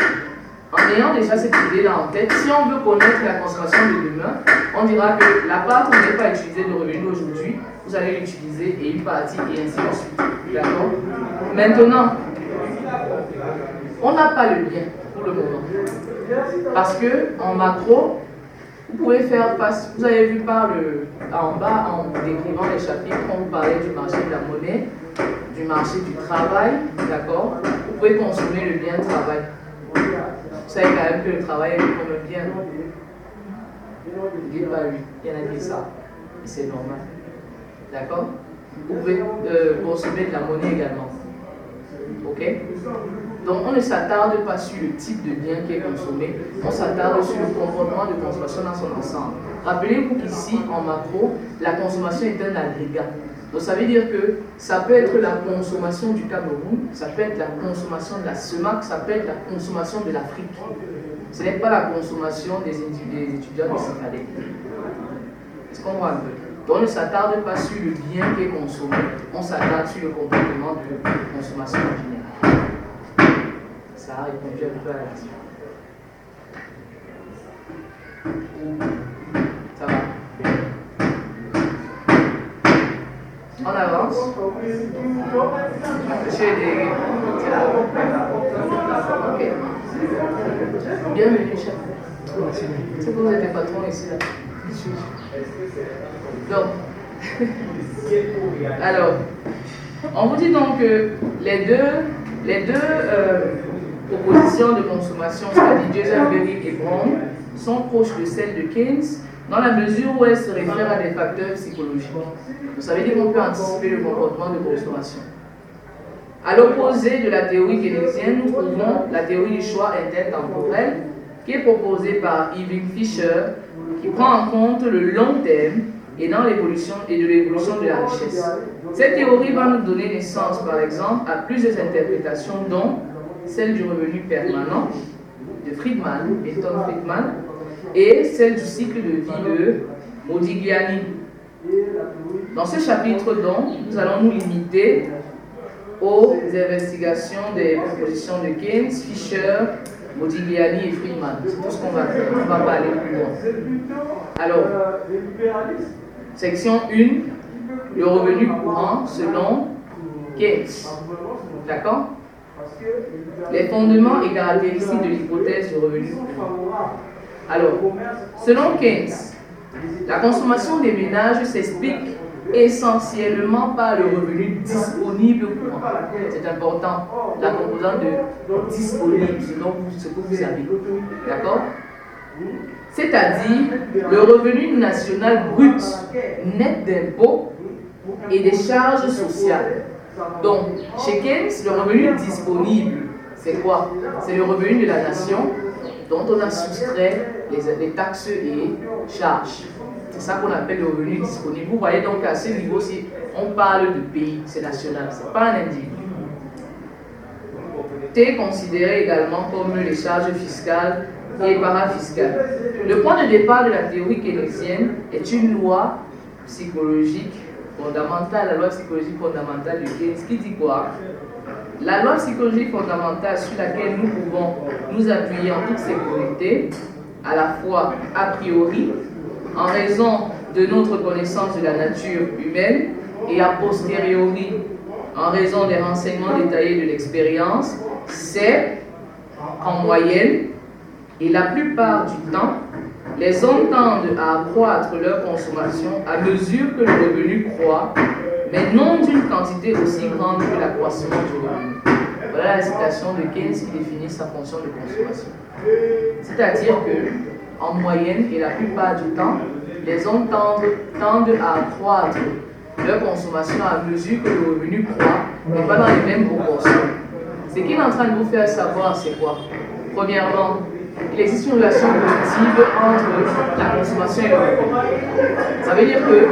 en ayant déjà cette idée-là en tête, si on veut connaître la consommation de demain, on dira que la part que vous n'avez pas utilisée de revenu d'aujourd'hui, vous allez l'utiliser et une partie et ainsi de suite. D'accord? Maintenant, on n'a pas le lien pour le moment. Parce que en macro, vous pouvez faire face, vous avez vu en bas, en décrivant les chapitres, on vous parlait du marché de la monnaie, du marché du travail, d'accord? Vous pouvez consommer le bien travail. Vous savez quand même que le travail est comme un bien. Dites pas oui, il y en a qui ça, et c'est normal. D'accord? Vous pouvez consommer de la monnaie également. Ok? Donc on ne s'attarde pas sur le type de bien qui est consommé, on s'attarde sur le comportement de consommation dans son ensemble. Rappelez-vous qu'ici, en macro, la consommation est un agrégat. Donc ça veut dire que ça peut être la consommation du Cameroun, ça peut être la consommation de la CEMAC, ça peut être la consommation de l'Afrique. Ce n'est pas la consommation des étudiants du Citadel. Est-ce qu'on voit un peu? Donc on ne s'attarde pas sur le bien qui est consommé, on s'attarde sur le comportement de consommation en général. Ça a répondu un peu à la question. Ça va? On avance. Monsieur est ok. Bienvenue, chef. C'est que vous êtes patron ici, là. Donc, alors, on vous dit donc que les deux propositions de consommation, c'est-à-dire Jason-Berry et Brown, sont proches de celles de Keynes, dans la mesure où elles se réfèrent à des facteurs psychologiques. Vous savez dire qu'on peut anticiper le comportement de consommation. À l'opposé de la théorie keynésienne, nous trouvons la théorie du choix intertemporel qui est proposée par Irving Fisher, qui prend en compte le long terme et dans l'évolution et de l'évolution de la richesse. Cette théorie va nous donner naissance, par exemple, à plusieurs interprétations, dont celle du revenu permanent de Friedman, Milton Friedman, et celle du cycle de vie de Modigliani. Dans ce chapitre, donc, nous allons nous limiter aux investigations des propositions de Keynes, Fisher, Modigliani et Friedman. C'est tout ce qu'on va faire. On ne va pas aller plus loin. Alors, section 1, le revenu courant selon Keynes. D'accord? Les fondements et caractéristiques de l'hypothèse du revenu courant. Alors, selon Keynes, la consommation des ménages s'explique essentiellement par le revenu disponible courant. C'est important, la composante de disponible, ce que vous avez. D'accord? C'est-à-dire le revenu national brut net d'impôts et des charges sociales. Donc, chez Keynes, le revenu disponible, c'est quoi? C'est le revenu de la nation dont on a soustrait les taxes et charges. C'est ça qu'on appelle le revenu disponible. Vous voyez donc à ce niveau-ci, on parle de pays, c'est national, ce n'est pas un individu. C'est considéré également comme les charges fiscales et parafiscales. Le point de départ de la théorie keynésienne est une loi psychologique fondamentale, la loi psychologique fondamentale de Keynes, qui dit quoi? La loi psychologique fondamentale sur laquelle nous pouvons nous appuyer en toute sécurité, à la fois a priori, en raison de notre connaissance de la nature humaine, et a posteriori, en raison des renseignements détaillés de l'expérience, c'est, en moyenne, et la plupart du temps, les hommes tendent à accroître leur consommation à mesure que le revenu croît, mais non d'une quantité aussi grande que l'accroissement du revenu. Voilà la citation de Keynes qui définit sa fonction de consommation. C'est-à-dire que, en moyenne et la plupart du temps, les hommes tendent à accroître leur consommation à mesure que le revenu croît, mais pas dans les mêmes proportions. Ce qu'il est en train de vous faire savoir, c'est quoi? Premièrement, il existe une relation positive entre la consommation et le revenu. Ça veut dire que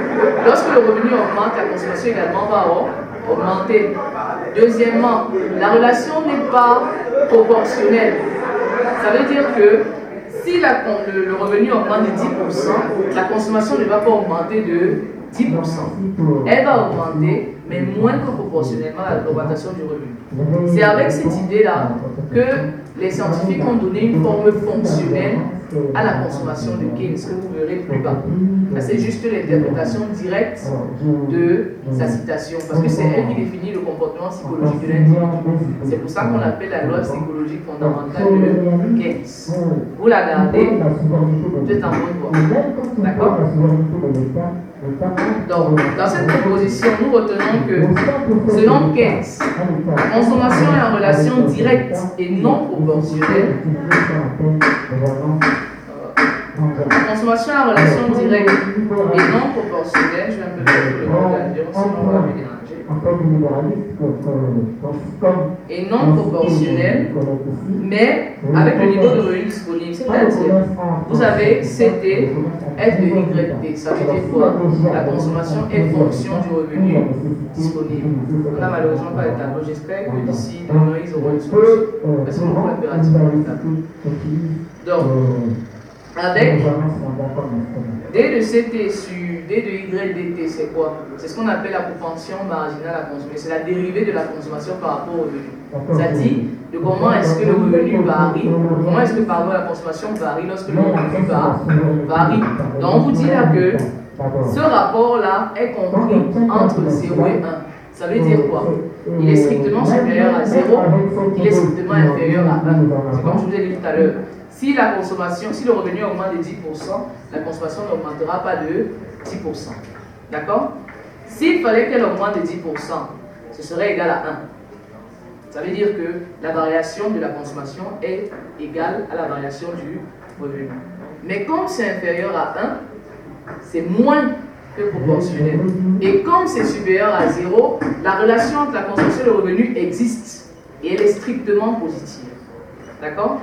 lorsque le revenu augmente, la consommation également va augmenter. Deuxièmement, la relation n'est pas proportionnelle. Ça veut dire que si le revenu augmente de 10%, la consommation ne va pas augmenter de 10%. Elle va augmenter, mais moins que proportionnellement à l'augmentation du revenu. C'est avec cette idée-là que les scientifiques ont donné une forme fonctionnelle à la consommation de Keynes, que vous verrez plus bas. C'est juste l'interprétation directe de sa citation, parce que c'est elle qui définit le comportement psychologique de l'individu. C'est pour ça qu'on appelle la loi psychologique fondamentale de Keynes. Vous la gardez, vous êtes en bonne voie. D'accord? Donc, dans cette proposition, nous retenons que, selon Keynes, la consommation est en relation directe et non proportionnelle. La consommation est en relation directe et non proportionnelle. Je vais un peu le mot sinon on va me déranger. et non proportionnel, mais avec le niveau de revenu disponible. C'est-à-dire, vous avez CT est de YT. Ça veut dire quoi? La consommation est fonction du revenu disponible. On n'a malheureusement pas le tableau. J'espère que d'ici demain, ils auront une solution. Parce que beaucoup l'impératif dans le tableau. Donc, avec D de CT sur D de YDT, c'est quoi? C'est ce qu'on appelle la propension marginale à consommer. C'est la dérivée de la consommation par rapport au revenu. C'est-à-dire de comment est-ce que le revenu varie, comment est-ce que la consommation varie lorsque le revenu varie. Donc on vous dit là que ce rapport-là est compris entre 0 et 1. Ça veut dire quoi? Il est strictement supérieur à 0, il est strictement inférieur à 1. C'est comme je vous ai dit tout à l'heure. Si la consommation, si le revenu augmente de 10%, la consommation n'augmentera pas de 10%. D'accord? S'il fallait qu'elle augmente de 10%, ce serait égal à 1. Ça veut dire que la variation de la consommation est égale à la variation du revenu. Mais comme c'est inférieur à 1, c'est moins que proportionnel. Et comme c'est supérieur à 0, la relation entre la consommation et le revenu existe. Et elle est strictement positive. D'accord?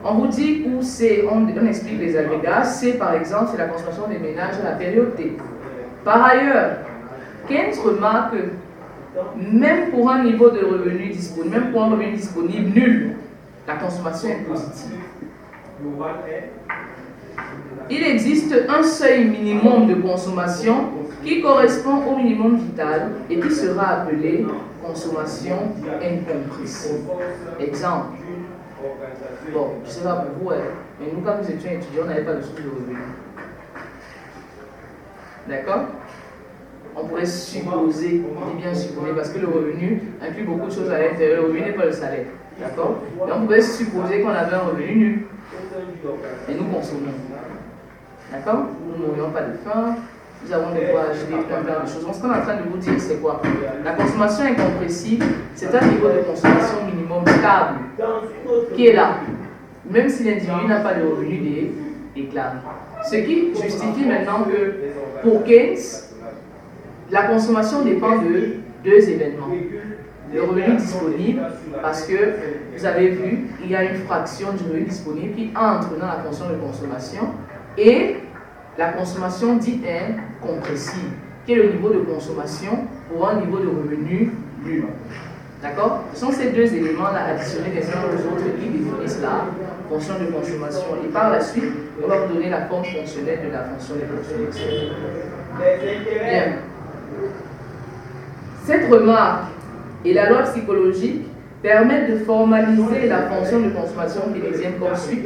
On vous dit où c'est, on explique les agrégats. C, par exemple, c'est la consommation des ménages à la période T. Par ailleurs, Keynes remarque que même pour un niveau de revenu disponible, même pour un revenu disponible nul, la consommation est positive. Il existe un seuil minimum de consommation qui correspond au minimum vital et qui sera appelé consommation incompressible. Exemple. Bon, je ne sais pas pour vous, mais nous, quand nous étions étudiants, on n'avait pas de source de revenus. D'accord? On pourrait supposer, on dit bien supposer, parce que le revenu inclut beaucoup de choses à l'intérieur. Le revenu n'est pas le salaire. D'accord? Et on pouvait supposer qu'on avait un revenu nul. Et nous consommons. D'accord? Nous n'aurions pas de faim. Nous avons de quoi acheter plein de choses. Donc, ce qu'on est en train de vous dire, c'est quoi? La consommation incompressible, c'est un niveau de consommation minimum stable qui est là, même si l'individu n'a pas de revenu déclaré. Ce qui justifie maintenant que pour Keynes, la consommation dépend de deux événements. Le revenu disponible, parce que vous avez vu, il y a une fraction du revenu disponible qui entre dans la fonction de consommation, et la consommation dite incompressible, qui est le niveau de consommation pour un niveau de revenu nul. D'accord? Ce sont ces deux éléments-là additionnés les uns aux autres qui définissent la fonction de consommation. Et par la suite, on va vous donner la forme fonctionnelle de la fonction de consommation. Bien. Cette remarque et la loi psychologique permettent de formaliser la fonction de consommation keynésienne comme suit.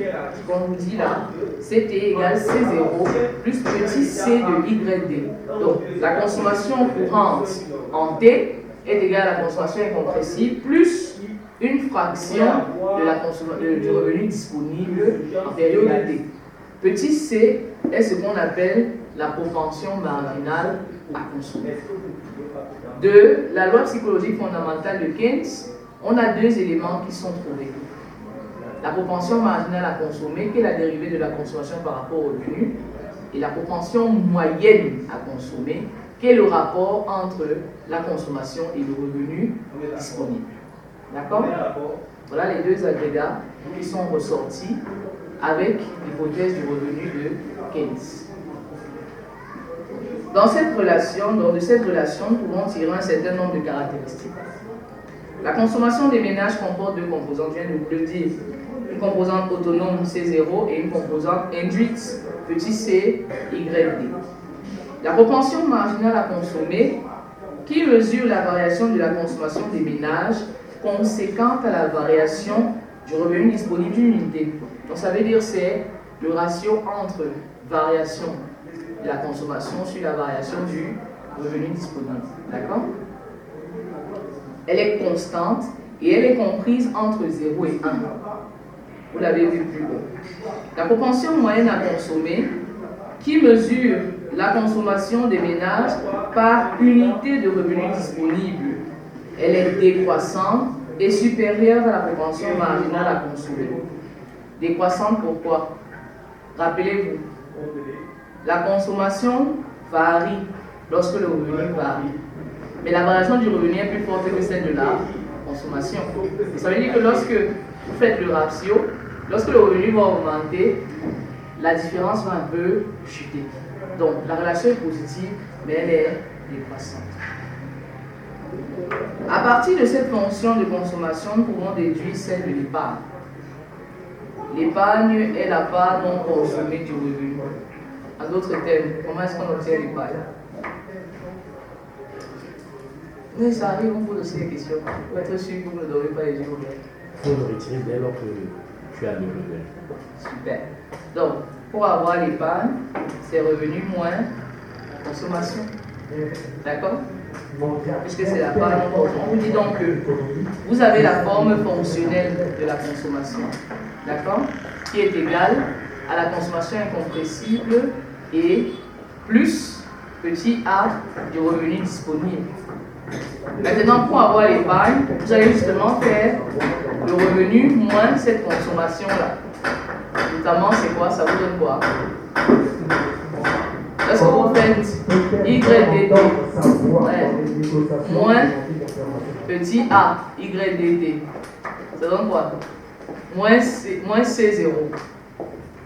Comme on vous dit là, CT égale C0 plus petit c de YD. Donc, la consommation courante en T est égale à la consommation incompressible plus une fraction de du revenu disponible en période T. Petit c est ce qu'on appelle la propension marginale à consommer. De la loi psychologique fondamentale de Keynes, on a deux éléments qui sont trouvés. La propension marginale à consommer, qui est la dérivée de la consommation par rapport au revenu, et la propension moyenne à consommer, qui est le rapport entre la consommation et le revenu disponible. D'accord? Voilà les deux agrégats qui sont ressortis avec l'hypothèse du revenu de Keynes. De cette relation, nous pouvons tirer un certain nombre de caractéristiques. La consommation des ménages comporte deux composantes, je viens de vous le dire. Une composante autonome C0 et une composante induite petit c YD. La propension marginale à consommer, qui mesure la variation de la consommation des ménages conséquente à la variation du revenu disponible d'une unité. Donc ça veut dire c'est le ratio entre variation de la consommation sur la variation du revenu disponible. D'accord? Elle est constante et elle est comprise entre 0 et 1. Vous l'avez vu plus haut. La propension moyenne à consommer, qui mesure la consommation des ménages par unité de revenu disponible, elle est décroissante et supérieure à la propension marginale à consommer. Décroissante pourquoi? Rappelez-vous, la consommation varie lorsque le revenu varie. Mais la variation du revenu est plus forte que celle de la consommation. Et ça veut dire que lorsque vous faites le ratio, lorsque le revenu va augmenter, la différence va un peu chuter. Donc la relation est positive, mais elle est décroissante. À partir de cette fonction de consommation, nous pouvons déduire celle de l'épargne. L'épargne est la part non consommée du revenu. En d'autres termes, comment est-ce qu'on obtient l'épargne? Mais ça arrive, on pose aussi des questions. Pour être sûr que vous ne dormez pas les yeux ouverts. Il faut le retirer dès lors que tu as le revenu. Super. Donc, pour avoir l'épargne, c'est revenu moins consommation. D'accord? Puisque c'est la part non consommée. On vous dit donc que vous avez la forme fonctionnelle de la consommation. D'accord? Qui est égale à la consommation incompressible et plus petit a du revenu disponible. Maintenant, pour avoir l'épargne, vous allez justement faire le revenu moins cette consommation-là. Notamment, c'est quoi? Ça vous donne quoi? Lorsque vous faites YDD moins petit a YDD, ça donne quoi? Moins C0.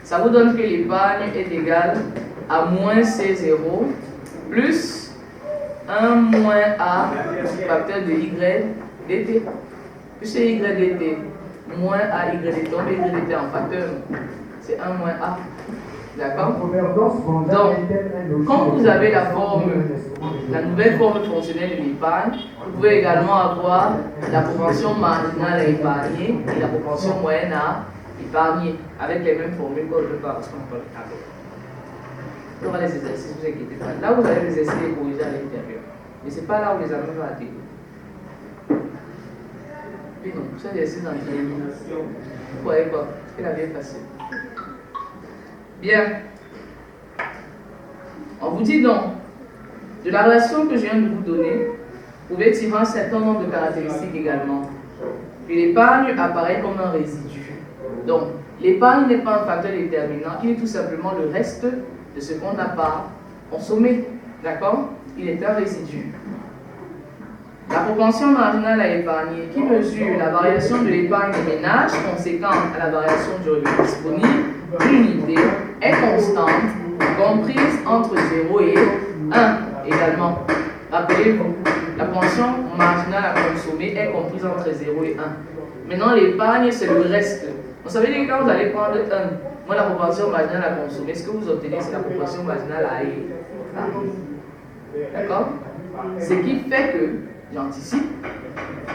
Ça vous donne que l'épargne est égale à moins C0 plus 1 moins A facteur de YDT. Plus c'est YDT moins A YDT, on met YDT en facteur, c'est 1 moins A. D'accord? Donc, quand vous avez la nouvelle forme fonctionnelle de l'épargne, vous pouvez également avoir la proportion marginale à épargner et la proportion moyenne à épargner avec les mêmes formules qu'on ne peut pas parce qu'on peut le faire. Les exercices, ne vous inquiétez pas. Là, vous allez les essayer de corriger à l'intérieur. Mais ce n'est pas là où les amis vont atterrir. Puis non, c'est l'exercice dans l'élimination. Vous voyez quoi? Il a bien passé. Bien. On vous dit donc, de la relation que je viens de vous donner, vous pouvez tirer un certain nombre de caractéristiques également. Puis l'épargne apparaît comme un résidu. Donc, l'épargne n'est pas un facteur déterminant, il est tout simplement le reste de ce qu'on n'a pas consommé. D'accord? Il est un résidu. La propension marginale à épargner, qui mesure la variation de l'épargne des ménages conséquente à la variation du revenu disponible, l'unité est constante, comprise entre 0 et 1 également. Rappelez-vous, la propension marginale à consommer est comprise entre 0 et 1. Maintenant, l'épargne, c'est le reste. Vous savez que quand vous allez prendre 1, moi la propension marginale à consommer, ce que vous obtenez, c'est la propension marginale à épargner. D'accord? Ce qui fait que, j'anticipe,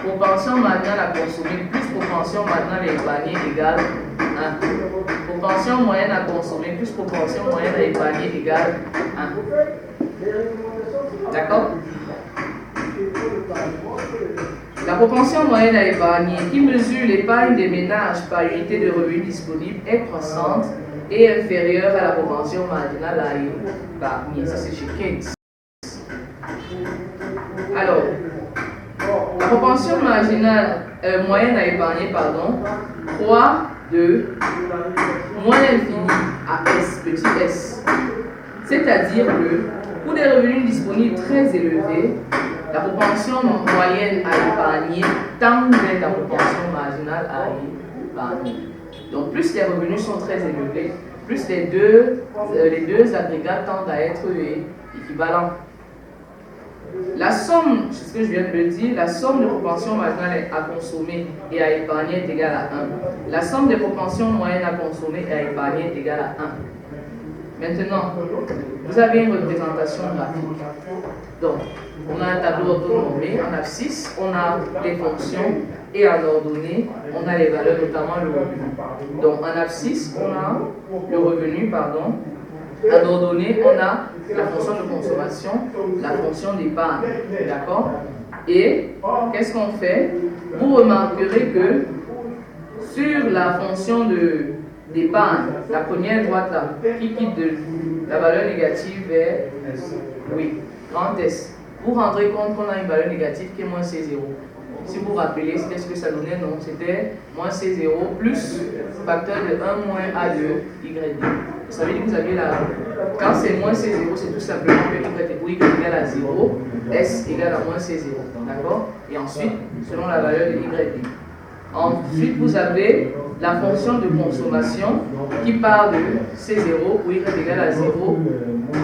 propension marginale à consommer plus propension marginale à épargner égale 1. Propension moyenne à consommer plus propension moyenne à épargner égale 1. D'accord? La propension moyenne à épargner, qui mesure l'épargne des ménages par unité de revenu disponible, est croissante et inférieure à la propension marginale à épargner. Ça, c'est chez Keynes. Alors, la propension marginale moyenne à épargner, croît de moins l'infini à S, petit s. C'est-à-dire que pour des revenus disponibles très élevés, la propension moyenne à épargner tend vers la propension marginale à épargner. Donc plus les revenus sont très élevés, plus les deux agrégats tendent à être équivalents. La somme, c'est ce que je viens de le dire, la somme de propension marginale à consommer et à épargner est égale à 1. La somme des propensions moyennes à consommer et à épargner est égale à 1. Maintenant, vous avez une représentation graphique. Donc, on a un tableau orthonormé en abscisse, on a les fonctions et en ordonnée, on a les valeurs, notamment le revenu. Donc, en abscisse, on a le revenu, En ordonnée, on a la fonction de consommation, la fonction d'épargne. D'accord? Et qu'est-ce qu'on fait? Vous remarquerez que sur la fonction d'épargne, la première droite là, qui quitte de la valeur négative vers grand S, vous rendrez compte qu'on a une valeur négative qui est moins C0. Si vous vous rappelez, c'était ce que ça donnait, non? C'était moins C0 plus facteur de 1 moins A de YD. Ça veut dire que vous avez la... Quand c'est moins C0, c'est tout simplement que y égale à 0, S égale à moins C0. D'accord? Et ensuite, selon la valeur de YD. Ensuite, vous avez la fonction de consommation qui part de C0 où Y égale à 0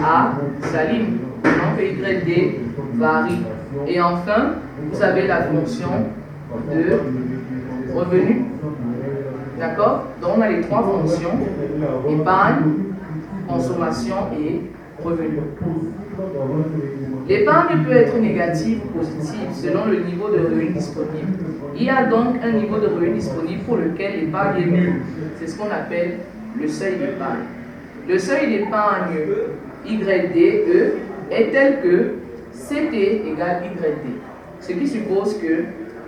à sa ligne. Donc YD varie. Et enfin, vous avez la fonction de revenu. D'accord? Donc on a les trois fonctions, épargne, consommation et revenu. L'épargne peut être négative ou positive selon le niveau de revenu disponible. Il y a donc un niveau de revenu disponible pour lequel l'épargne est nulle. C'est ce qu'on appelle le seuil d'épargne. Le seuil d'épargne YDE est tel que CT égale YD. Ce qui suppose que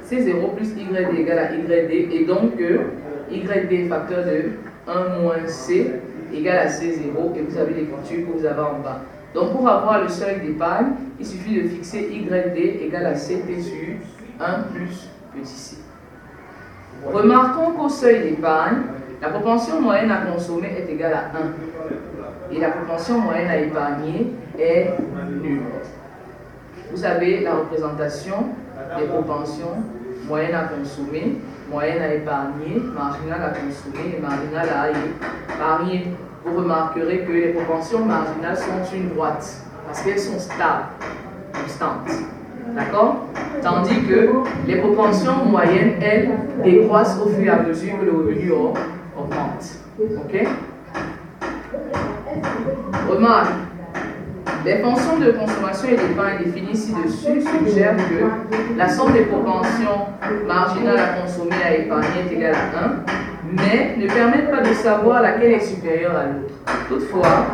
C0 plus YD égale à YD et donc que YD facteur de 1 moins C égale à C0 et vous avez les factures que vous avez en bas. Donc pour avoir le seuil d'épargne, il suffit de fixer YD égale à CT sur 1 plus petit c. Remarquons qu'au seuil d'épargne, la propension moyenne à consommer est égale à 1 et la propension moyenne à épargner est nulle. Vous avez la représentation des propensions moyenne à consommer, moyenne à épargner, marginale à consommer et marginale à épargner. Vous remarquerez que les propensions marginales sont une droite parce qu'elles sont stables, constantes. D'accord? Tandis que les propensions moyennes, elles, décroissent au fur et à mesure que le revenu augmente. Ok? Remarque, les fonctions de consommation et d'épargne définies ci-dessus suggèrent que la somme des propensions marginales à consommer et à épargner est égale à 1, mais ne permettent pas de savoir laquelle est supérieure à l'autre. Toutefois,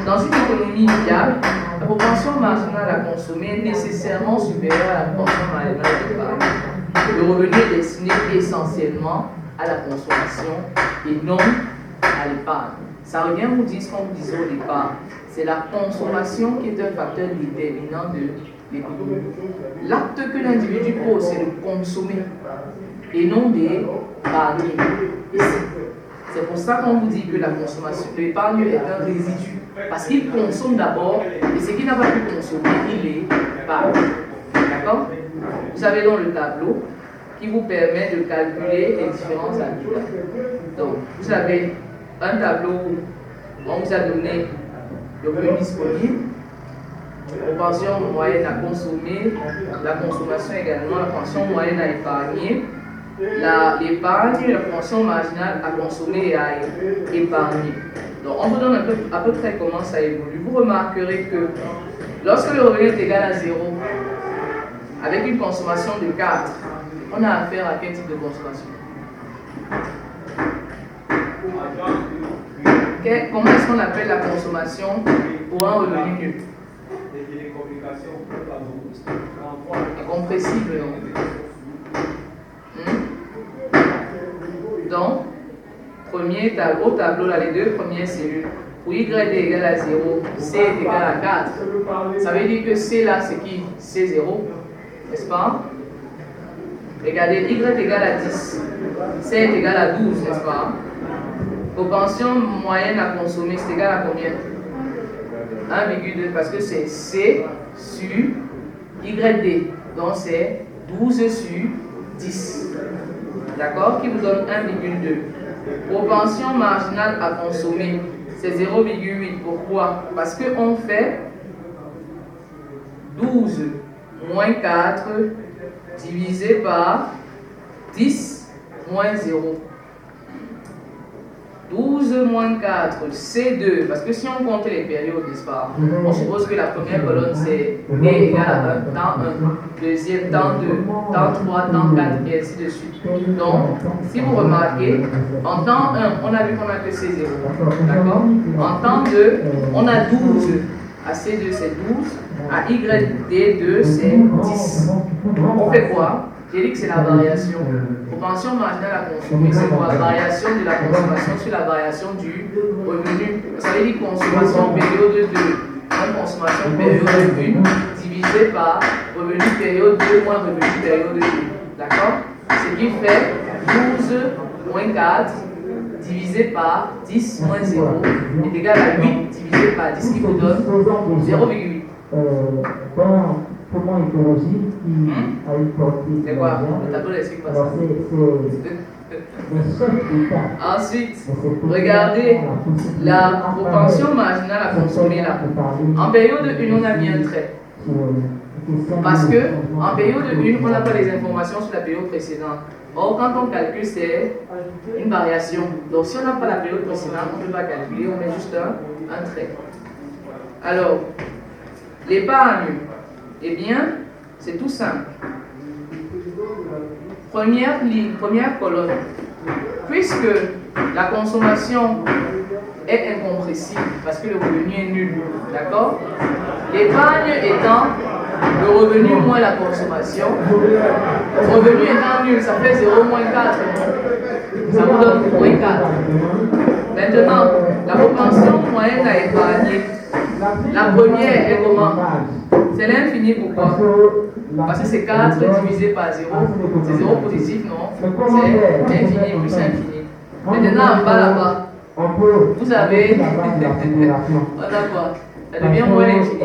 dans une économie viable, la propension marginale à consommer est nécessairement supérieure à la propension marginale à épargner. Le revenu est destiné essentiellement à la consommation et non à l'épargne. Ça revient vous dire ce qu'on vous disait au départ. C'est la consommation qui est un facteur déterminant de l'économie. L'acte que l'individu pose, c'est de consommer et non d'épargner. C'est pour ça qu'on vous dit que la consommation, l'épargne est un résidu. Parce qu'il consomme d'abord et ce qu'il n'a pas pu consommer, il épargne. D'accord? Vous avez donc le tableau qui vous permet de calculer les différents habitats. Donc, vous avez un tableau où on vous a donné le revenu disponible, propension moyenne à consommer, la consommation également, la propension moyenne à épargner, l'épargne, la propension marginale à consommer et à épargner. Donc on vous donne à peu près comment ça évolue. Vous remarquerez que lorsque le revenu est égal à 0, avec une consommation de 4, on a affaire à quel type de consommation? Comment est-ce qu'on appelle la consommation pour un revenu nul? Incompressible, non? Donc, premier tableau, là, les deux premières cellules. Pour Y est égal à 0, C est égal à 4. Ça veut dire que C là, c'est qui? C 0, n'est-ce pas? Regardez, Y est égal à 10, C est égal à 12, n'est-ce pas? Propension moyenne à consommer, c'est égal à combien? 1,2, parce que c'est C sur YD. Donc c'est 12 sur 10. D'accord? Qui vous donne 1,2. Propension marginale à consommer, c'est 0,8. Pourquoi? Parce qu'on fait 12 moins 4 divisé par 10 moins 0. 12 moins 4, C2, parce que si on compte les périodes, n'est-ce pas, on suppose que la première colonne c'est D égale à 1, temps 1, deuxième temps 2, temps 3, temps 4, et ainsi de suite. Donc, si vous remarquez, en temps 1, on a vu qu'on a que C0, d'accord? En temps 2, on a 12, à C2 c'est 12, à YD2 c'est 10. On fait quoi? J'ai dit que c'est la variation. Propension marginale à consommer, c'est quoi? Variation de la consommation sur la variation du revenu. Ça veut dire consommation période 2. Donc consommation période 1 divisé par revenu période 2 moins revenu période 2. D'accord? Ce qui fait 12 moins 4 divisé par 10 moins 0 est égal à 8 divisé par 10 qui vous donne 0,8. Pour mon écologie qui a une portée. C'est quoi? Le tableau l'explique pas ça. Ensuite, regardez la propension marginale à consommer là. En période 1, on a mis un trait. Parce que en période 1, on n'a pas les informations sur la période précédente. Or, quand on calcule, c'est une variation. Donc, si on n'a pas la période précédente, on ne peut pas calculer, on met juste un trait. Alors, l'épargne, eh bien, c'est tout simple. Première ligne, première colonne. Puisque la consommation est incompressible, parce que le revenu est nul, d'accord? L'épargne étant le revenu moins la consommation, le revenu étant nul, ça fait 0 moins 4. Ça vous donne moins 4. Maintenant, la propension moyenne à épargner. La première est comment? C'est l'infini, pourquoi? Parce que c'est 4 divisé par 0. C'est 0 positif, non? C'est infini plus infini. Maintenant, en bas là-bas, vous avez. Voilà quoi. Ça devient moins l'infini.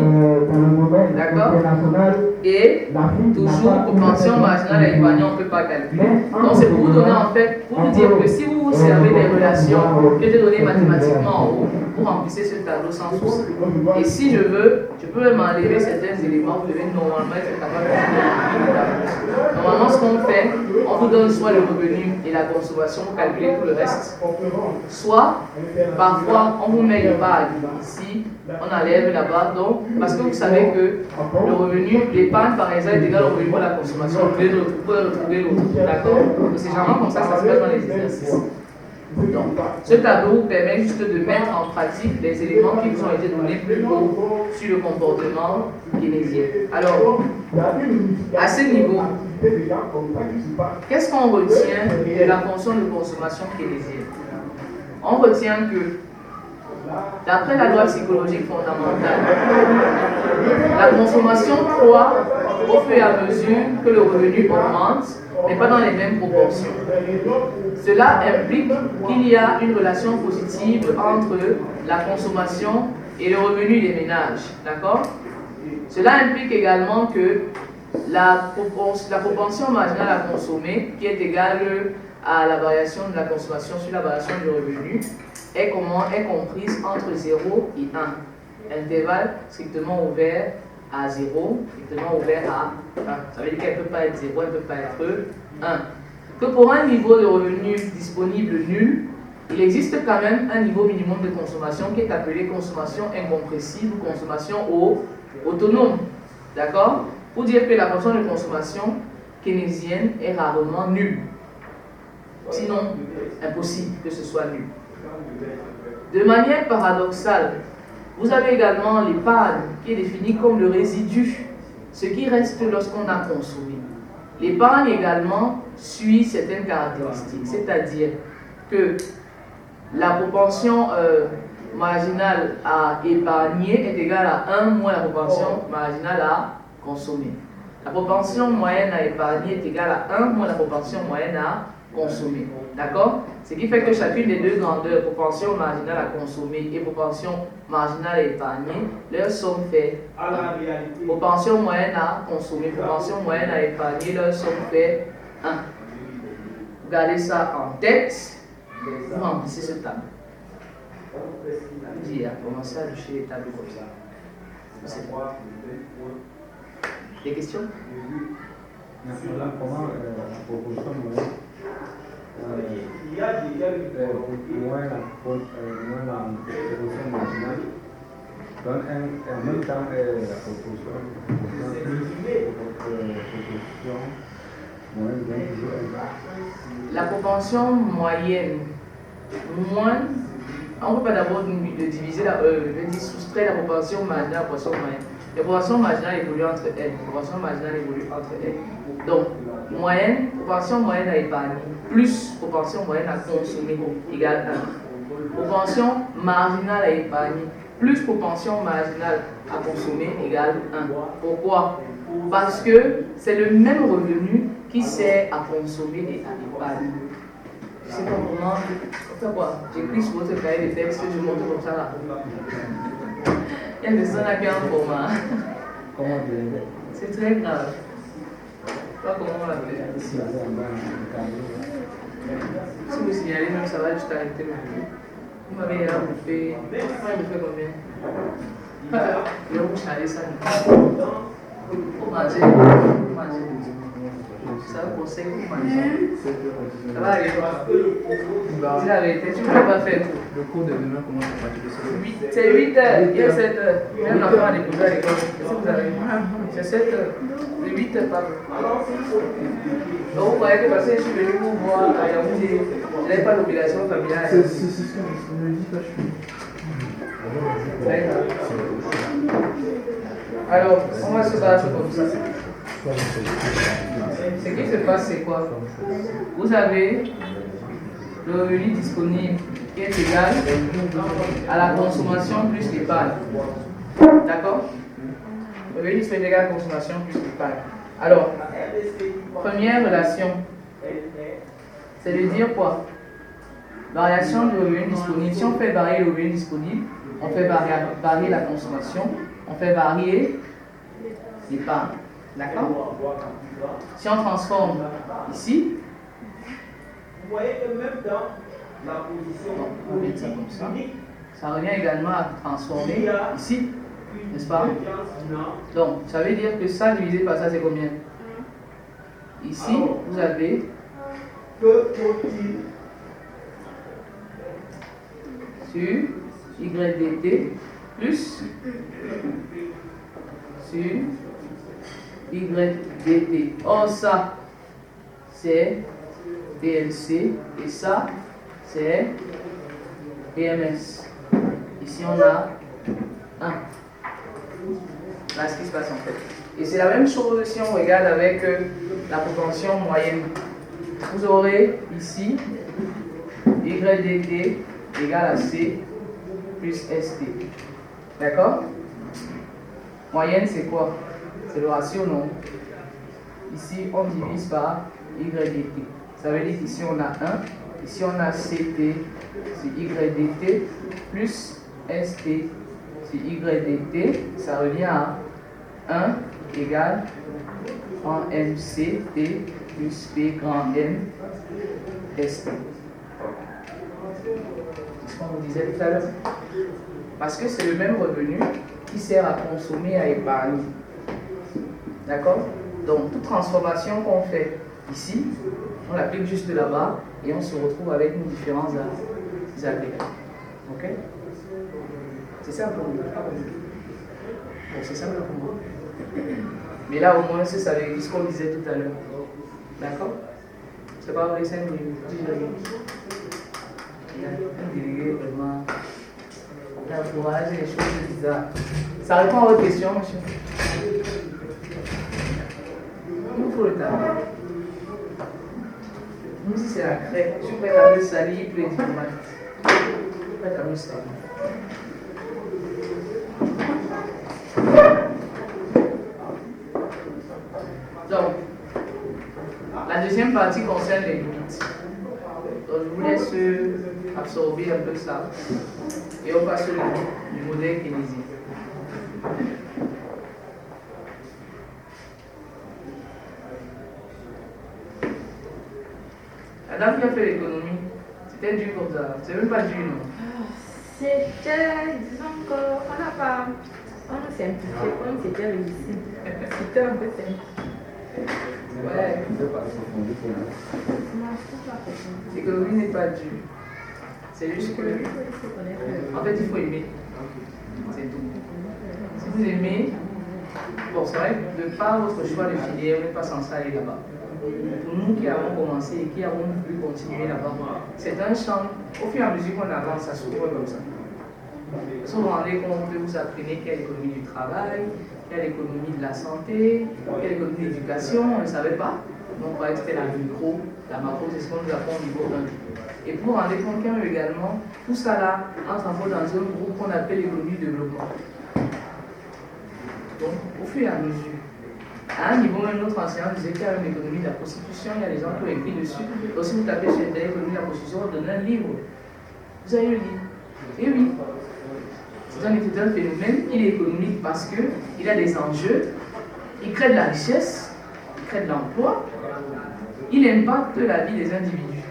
D'accord? Et toujours, propension marginale à épargner, on ne peut pas calculer. Donc, c'est pour vous donner en fait, pour vous dire que si vous vous servez des relations que j'ai données mathématiquement en haut, vous remplissez ce tableau sans souci. Et si je veux, je peux même enlever certains éléments, vous devez normalement être capable de faire le tableau. Normalement, ce qu'on fait, on vous donne soit le revenu et la consommation, vous calculez tout le reste. Soit, parfois, on vous met une barre ici, on enlève là-bas, donc, parce que vous savez que le revenu, l'épargne par exemple est égal au revenu de la consommation, vous pouvez retrouver l'autre, d'accord? Donc c'est généralement comme ça que ça se passe dans les exercices. Donc, ce tableau vous permet juste de mettre en pratique les éléments qui vous ont été donnés plus tôt sur le comportement keynésien. Alors, à ce niveau, qu'est-ce qu'on retient de la fonction de consommation keynésienne? On retient que d'après la loi psychologique fondamentale, la consommation croît au fur et à mesure que le revenu augmente, mais pas dans les mêmes proportions. Cela implique qu'il y a une relation positive entre la consommation et le revenu des ménages. D'accord? Cela implique également que la propension marginale à consommer, qui est égale à la variation de la consommation sur la variation du revenu, est comprise entre 0 et 1. Intervalle strictement ouvert à 0, strictement ouvert à 1. Ça veut dire qu'elle ne peut pas être 0, elle ne peut pas être 1. Que pour un niveau de revenu disponible nul, il existe quand même un niveau minimum de consommation qui est appelé consommation incompressible ou consommation autonome. D'accord? Pour dire que la fonction de consommation keynésienne est rarement nulle. Sinon, impossible que ce soit nul. De manière paradoxale, vous avez également l'épargne qui est définie comme le résidu, ce qui reste lorsqu'on a consommé. L'épargne également suit certaines caractéristiques, c'est-à-dire que la propension marginale à épargner est égale à 1 moins la propension marginale à consommer. La propension moyenne à épargner est égale à 1 moins la propension moyenne à consommer. D'accord? Ce qui fait que chacune des deux grandeurs, propension marginale à consommer et propension marginale à épargner, leur somme fait propension moyenne à consommer, propension moyenne à épargner, leur somme fait 1. Vous gardez ça en tête, vous remplissez ce tableau. Vous y commencez à toucher les tableaux comme ça. Des questions? Comment la proportion moyenne moins la proportion marginale donne en même temps la proportion moyenne donne toujours la propension moyenne moins, on ne peut pas d'abord diviser soustraire la proportion marginale à la proportion moyenne. La proportion marginale évolue entre elles. La proportion marginale évolue entre elles. Donc, moyenne, proportion moyenne à épargner, plus proportion moyenne à consommer, égale 1. Proportion marginale à épargner, plus proportion marginale à consommer, égale 1. Pourquoi? Parce que c'est le même revenu qui sert à consommer et à épargner. sais pas comment. Enfin quoi, j'écris sur votre cahier de texte, je montre comme ça là. Il y a des gens là qui ont un format. Comment dire? C'est très grave. Pas comment on l'appelle. Ici, là, Si vous signalez, même ça va juste arrêter maintenant. Vous m'avez là bouffé. Vous fait combien? Je vais vous chaler ça. Vous mangez. Vous mangez. Ça vous conseille pour manger. Ça va aller. Dis la vérité, tu ne peux pas faire tout. Le cours de demain commence à partir de 7h. C'est 8h, il y a 7h. Même l'enfant a déposé à l'école. Qu'est-ce que vous avez? C'est 7h. C'est 8h, pardon. Donc vous voyez que parce que je suis venu vous voir à Yaoundé, je n'avais pas l'obligation familiale. C'est ce que je dis, pas je suis. Alors, on va se battre comme ça. Ce qui se passe, c'est quoi? Vous avez le revenu disponible qui est égal à la consommation plus l'épargne. D'accord? Le revenu disponible égal à la consommation plus l'épargne. Alors, première relation, c'est de dire quoi? Variation du revenu disponible. Si on fait varier le revenu disponible, on fait varier la consommation, on fait varier l'épargne. D'accord? Si on transforme ici, Vous voyez que même dans la position, on met ça comme ça. Ça revient également à transformer ici, n'est-ce pas? Donc, ça veut dire que ça divisé par ça, c'est combien? Ici, vous avez que faut-il sur YDT plus sur YDT. Or, ça, c'est DLC et ça, c'est EMS. Ici, on a 1. Là, ce qui se passe en fait. Et c'est la même chose si on regarde avec la propension moyenne. Vous aurez ici YDT égale à C plus ST. D'accord? Moyenne, c'est quoi? C'est le ratio, non? Ici, on divise par YDT. Ça veut dire qu'ici, on a 1. Ici, on a CT, c'est YDT, plus ST, c'est YDT. Ça revient à 1 égale en MCT plus P grand M ST. C'est ce qu'on vous disait tout à l'heure. Parce que c'est le même revenu qui sert à consommer, à épargner. D'accord? Donc, toute transformation qu'on fait ici, on l'applique juste là-bas et on se retrouve avec nos différents applications. Ok? C'est ça pour nous. Bon, c'est ça pour moi. Mais là, au moins, c'est ça, ce qu'on disait tout à l'heure. D'accord? C'est pas vrai, c'est un délégué vraiment. L'encourage et les choses bizarres. Ça répond à votre question, monsieur? Il nous faut le temps. Nous, si c'est la crête, je suis prête à me salir pour les diplomates. Je suis prête à me salir. Donc, la deuxième partie concerne les limites. Donc, je vous laisse absorber un peu ça. Et on passe sur le modèle keynésien. La dame qui a fait l'économie, c'était dur comme ça. C'est même pas dur, non? C'était, disons qu'on n'a pas. On a simplifié comme c'était réussi. C'était un peu simple. Ouais. L'économie n'est pas dure. C'est juste que. En fait, il faut aimer. C'est tout. Si vous aimez, bon, c'est vrai que de par votre choix de filière, vous n'êtes pas censé aller là-bas. Pour nous qui avons commencé et qui avons voulu continuer là-bas, c'est un champ, au fur et à mesure qu'on avance, ça s'ouvre comme ça. Vous vous rendez compte que vous apprenez qu'il y a l'économie du travail, qu'il y a l'économie de la santé, qu'il y a l'économie de l'éducation, on ne savait pas. Donc, on croyait que c'était la micro, la macro, c'est ce qu'on nous apprend au niveau 1. Et vous vous rendez compte qu'il y a également, tout ça là, entre en fait dans un groupe qu'on appelle l'économie de développement. Donc, au fur et à mesure, À un niveau, même notre enseignant disait qu'il y a une économie de la prostitution, il y a des gens qui ont écrit dessus. Donc si vous tapez sur Internet économie de la prostitution, vous donnez un livre. Vous avez le livre. Et oui. C'est un phénomène, il est économique parce qu'il a des enjeux, il crée de la richesse, il crée de l'emploi, il impacte la vie des individus.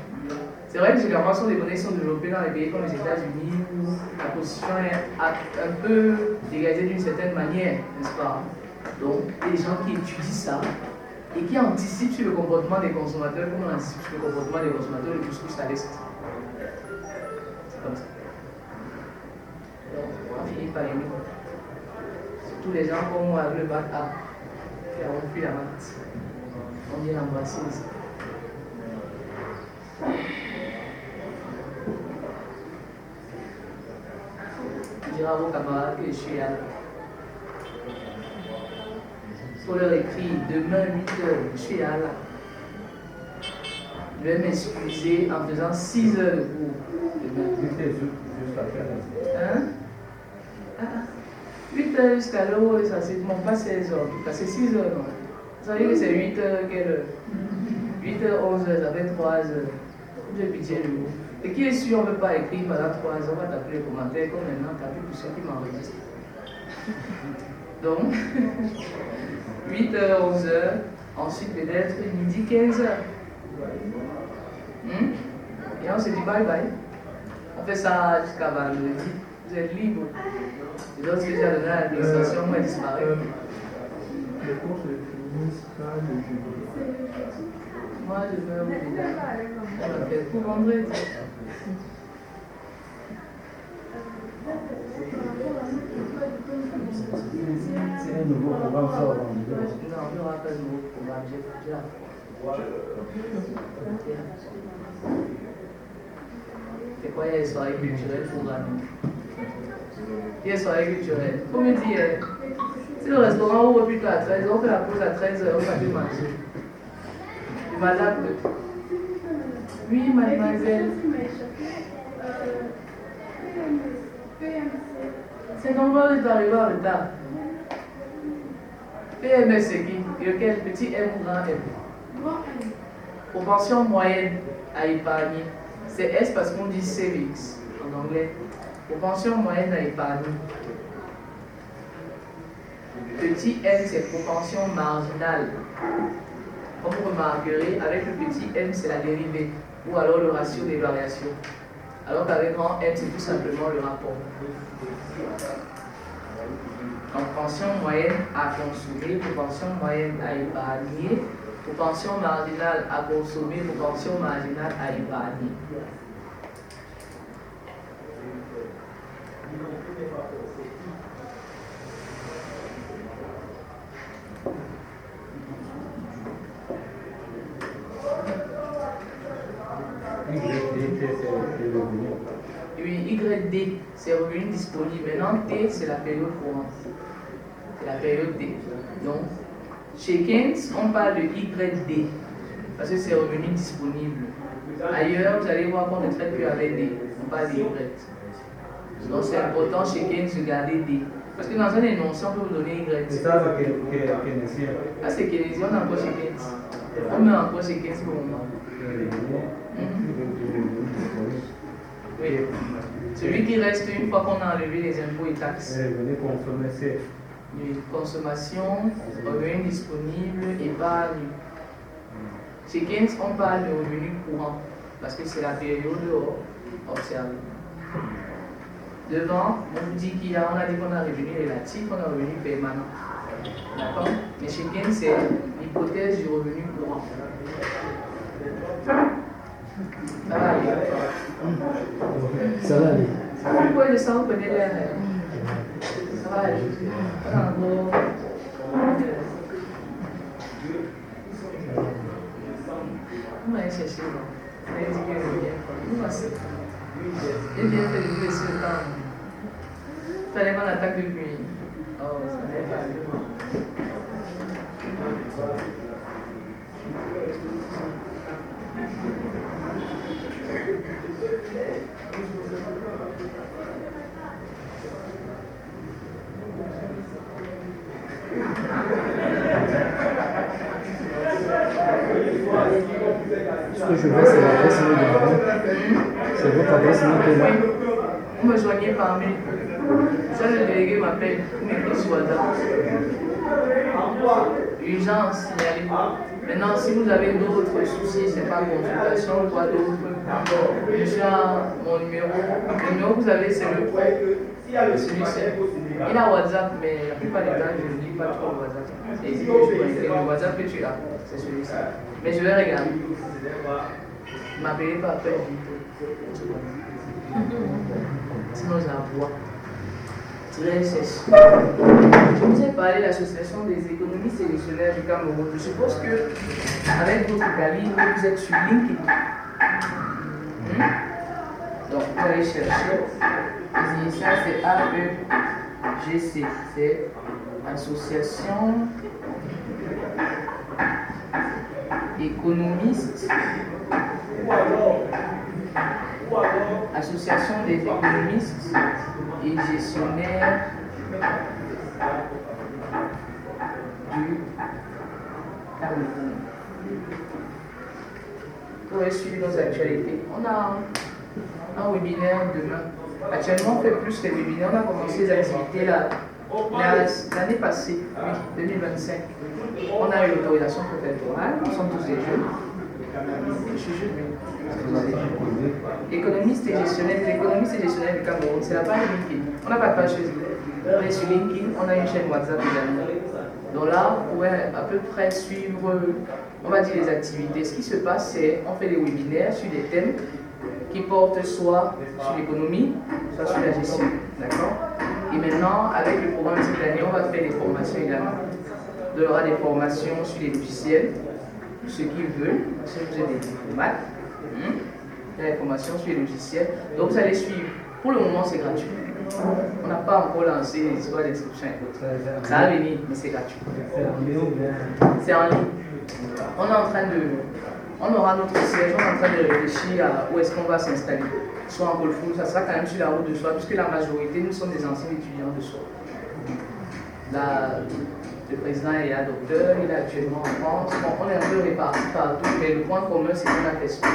C'est vrai que généralement, ce sont des données qui sont développées dans les pays comme les États-Unis où la prostitution est un peu légalisée d'une certaine manière, n'est-ce pas? Donc, il y a des gens qui étudient ça et qui anticipent sur le comportement des consommateurs comme on anticipe sur le comportement des consommateurs de couscous à l'Est. C'est comme ça. Donc, on finit par aimer. Surtout les gens comme moi avec le bac A qui ont fui la maths. On vient l'embrasser ici. Je dirai à vos camarades que je suis là. Il faut leur écrire demain 8h, je suis là. Je vais m'excuser en faisant 6 heures de cours. Hein? 8 heures jusqu'à l'heure, ça c'est pas 16 heures, c'est 6 heures. Non? Vous savez que c'est 8 heures, quelle heure? 8 heures, 11 heures, ça fait 3 heures. J'ai pitié de vous. Et qui est sûr, on ne veut pas écrire pendant 3 heures, on va taper les commentaires comme maintenant, t'as vu pour ceux qui m'enregistrent. Donc, 8 heures, 11 heures, ensuite peut-être midi, 15 heures. Et on se dit bye bye. On fait ça jusqu'à vendredi. Vous êtes libre. Les autres que j'ai donné à l'administration vont disparaître. Les cours se finissent pas le jeudi. Moi, je vais vous dire. On va faire pour vendredi. C'est un nouveau programme ça Non, il n'y aura pas de nouveau programme. J'ai la foi. C'est quoi les soirées culturelles programmées? Les soirées culturelles. Faut me dire, si le restaurant ouvre plutôt à 13h, on fait la pause à 13h, on va plus manger. Je m'adapte. Oui, mademoiselle. C'est normal d'arriver en retard. PMS, c'est qui? Lequel? Petit M ou grand M? Propension moyenne à épargner. C'est S parce qu'on dit savings en anglais. Propension moyenne à épargner. Petit m, c'est propension marginale. Comme vous remarquerez, avec le petit m, c'est la dérivée, ou alors le ratio des variations. Alors qu'avec grand m, c'est tout simplement le rapport. Donc, propension moyenne à consommer, propension moyenne à épargner, propension marginale à consommer, propension marginale à épargner. Oui, YD, c'est revenu disponible. Maintenant, T, c'est la période courante. C'est la période D. Donc, chez Keynes, on parle de YD, parce que c'est revenu disponible. Ailleurs, vous allez voir qu'on ne traite plus avec D, on parle de Y. Donc, c'est important chez Keynes de garder D. Parce que dans un énoncé, on peut vous donner Y. C'est ça, c'est keynésien. Ah, c'est keynésien, on a encore chez Keynes. On met encore chez Keynes pour le moment. Oui. Celui qui reste une fois qu'on a enlevé les impôts et taxes. Venez consommer, c'est. Oui, consommation, revenu disponible, épargne. Chez Keynes, on parle de revenu courant parce que c'est la période observée. Devant, on vous dit on a dit qu'on a revenu relatif, on a revenu permanent. D'accord? Mais chez Keynes, c'est l'hypothèse du revenu courant. Ça va aller. Ça va aller. Pourquoi le sang connaît l'air? Ça va aller. En gros. On va aller chercher. On va dire que je viens. Comment c'est? J'ai bien fait de vous laisser le temps. Il fallait qu'on attaque depuis. Oh, ça n'avait pas lieu. Ce que je veux, c'est l'adresse mail de la banque. C'est votre adresse mail que là. Vous me joignez par mail. Ça, le délégué m'appelle. Vous m'écrivez sur WhatsApp. Urgence, signalez-vous. Maintenant, si vous avez d'autres soucis, c'est pas consultation ou quoi d'autre, je suis à mon numéro. Le numéro que vous avez, c'est le celui-ci. Il a WhatsApp, mais la plupart du temps, je ne lis pas trop le WhatsApp. Et si je le WhatsApp que tu as, c'est celui-ci. Mais je vais regarder. M'appelez pas après. Sinon, j'ai un poids. Très sèche. Je vous ai parlé de l'association des économistes et gestionnaires du Cameroun. Je suppose que, avec votre cabine, vous êtes sur LinkedIn. Donc, vous allez chercher. Les initiales, c'est AEGC. C'est Association économiste. Association des économistes et gestionnaires du Cameroun. Pour suivre nos actualités, on a un webinaire demain. Actuellement, on fait plus les webinaires. On a commencé les activités l'année passée, oui, 2025. On a eu l'autorisation préfectorale. Nous sommes tous des jeunes. Je suis jeune, mais économistes et gestionnaires. Les économistes et gestionnaires du Cameroun, c'est la page LinkedIn. On n'a pas de page Facebook. On est sur LinkedIn, on a une chaîne WhatsApp également. Donc là, vous pouvez à peu près suivre, on va dire, les activités. Ce qui se passe, c'est on fait des webinaires sur des thèmes qui portent soit sur l'économie, soit sur la gestion. D'accord? Et maintenant, avec le programme de cette année, on va faire des formations également. Il y aura des formations sur les logiciels, ceux qui veulent, si vous êtes des diplomates. Il y a des formations sur les logiciels. Donc vous allez suivre. Pour le moment, c'est gratuit. On n'a pas encore lancé les histoires d'inscription et autres. Ça va venir, mais c'est gratuit. C'est en ligne. On aura notre siège, on est en train de réfléchir à où est-ce qu'on va s'installer. Soit en Golfour, ça sera quand même sur la route de Soie, puisque la majorité, nous sommes des anciens étudiants de Soie. Là, le président est là, docteur, il est actuellement en France. Bon, on est un peu répartis partout, mais le point commun, c'est qu'on a fait ça.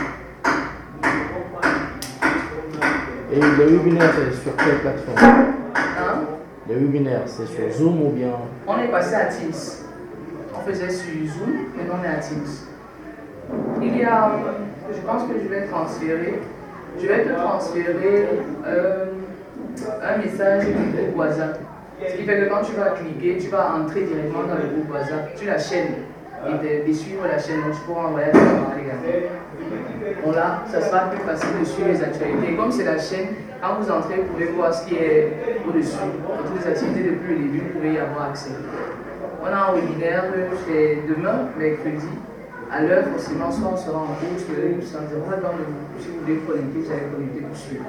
Et le webinaire, c'est sur quelle plateforme? Le webinaire, c'est sur Zoom ou bien? On est passé à Teams. On faisait sur Zoom, maintenant on est à Teams. Il y a, je pense que je vais te transférer un message du groupe WhatsApp. Ce qui fait que quand tu vas cliquer, tu vas entrer directement dans le groupe WhatsApp, tu la chaîne et de suivre la chaîne, donc tu pourras envoyer ta parole également. Bon là, ça sera plus facile de suivre les actualités. Comme c'est la chaîne, quand vous entrez, vous pouvez voir ce qui est au-dessus. Dans toutes les activités depuis le début, vous pouvez y avoir accès. On a un webinaire, c'est demain, mercredi, à l'heure forcément, soit on sera en cours, soit on sera dans le groupe. Si vous voulez connecter, vous allez connecter pour suivre.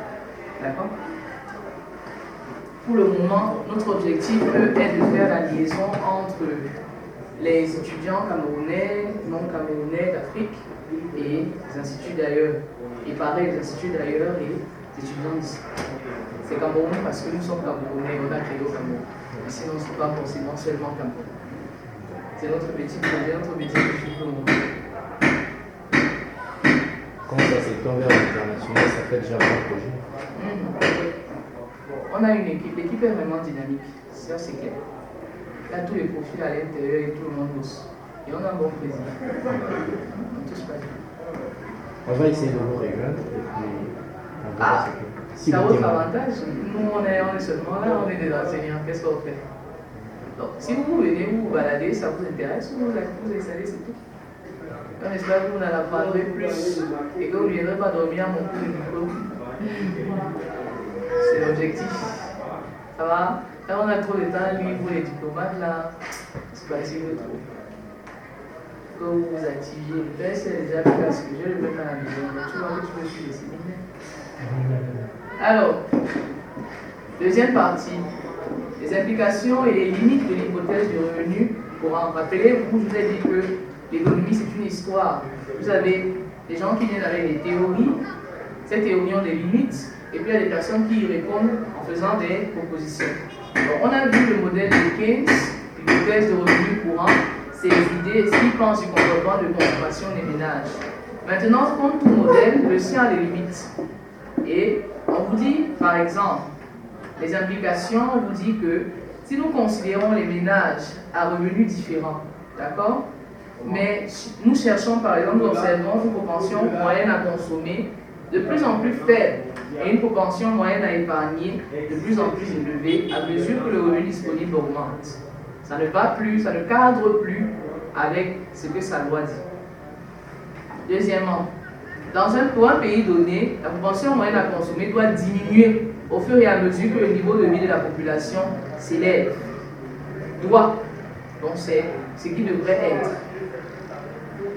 D'accord? Pour le moment, notre objectif est de faire la liaison entre les étudiants camerounais, non camerounais d'Afrique et les instituts d'ailleurs. Et pareil, les instituts d'ailleurs et les étudiants d'ici. C'est Cameroun parce que nous sommes camerounais, on a créé au Cameroun. Mais sinon, ce n'est pas forcément seulement Cameroun. C'est notre petit projet, notre petit objectif pour le moment. Quand ça s'étend vers l'international, ça fait déjà un projet. On a une équipe, l'équipe est vraiment dynamique, ça c'est clair. Il y a tous les profils à l'intérieur et tout le monde bosse. Et on a un bon président. On touche pas. On va essayer de vous rejoindre et puis on verra ce que. C'est à votre avantage. Nous on est seulement là, on est des enseignants, qu'est-ce qu'on fait? Donc si vous venez vous balader, ça vous intéresse, vous installez, c'est tout. On espère que vous n'en apprendrez plus et que vous ne viendrez pas dormir à mon cours de diplôme. C'est l'objectif. Ça va? Là, on a trop de temps, lui, pour les diplomates, là, c'est pas si vous trop. Que vous vous activiez. Le père, c'est déjà parce que je le mets à la maison. Donc, tu vois que tu peux suivre les séminaires. Alors, deuxième partie. Les implications et les limites de l'hypothèse du revenu courant. Rappelez-vous, je vous ai dit que l'économie, c'est une histoire. Vous avez des gens qui viennent avec des théories. Ces théories ont des limites. Et puis il y a des personnes qui y répondent en faisant des propositions. Donc, on a vu le modèle de Keynes, l'hypothèse de revenu courant, ses idées, ce qu'il pense du comportement de consommation des ménages. Maintenant, comme tout modèle, le sien a des limites. Et on vous dit, par exemple, les implications, on vous dit que si nous considérons les ménages à revenus différents, d'accord, mais nous cherchons, par exemple, nous observons une propension moyenne à consommer de plus en plus faible et une propension moyenne à épargner de plus en plus élevée à mesure que le revenu disponible augmente. Ça ne va plus, ça ne cadre plus avec ce que sa loi dit. Deuxièmement, pour un pays donné, la propension moyenne à consommer doit diminuer au fur et à mesure que le niveau de vie de la population s'élève. Donc c'est ce qui devrait être.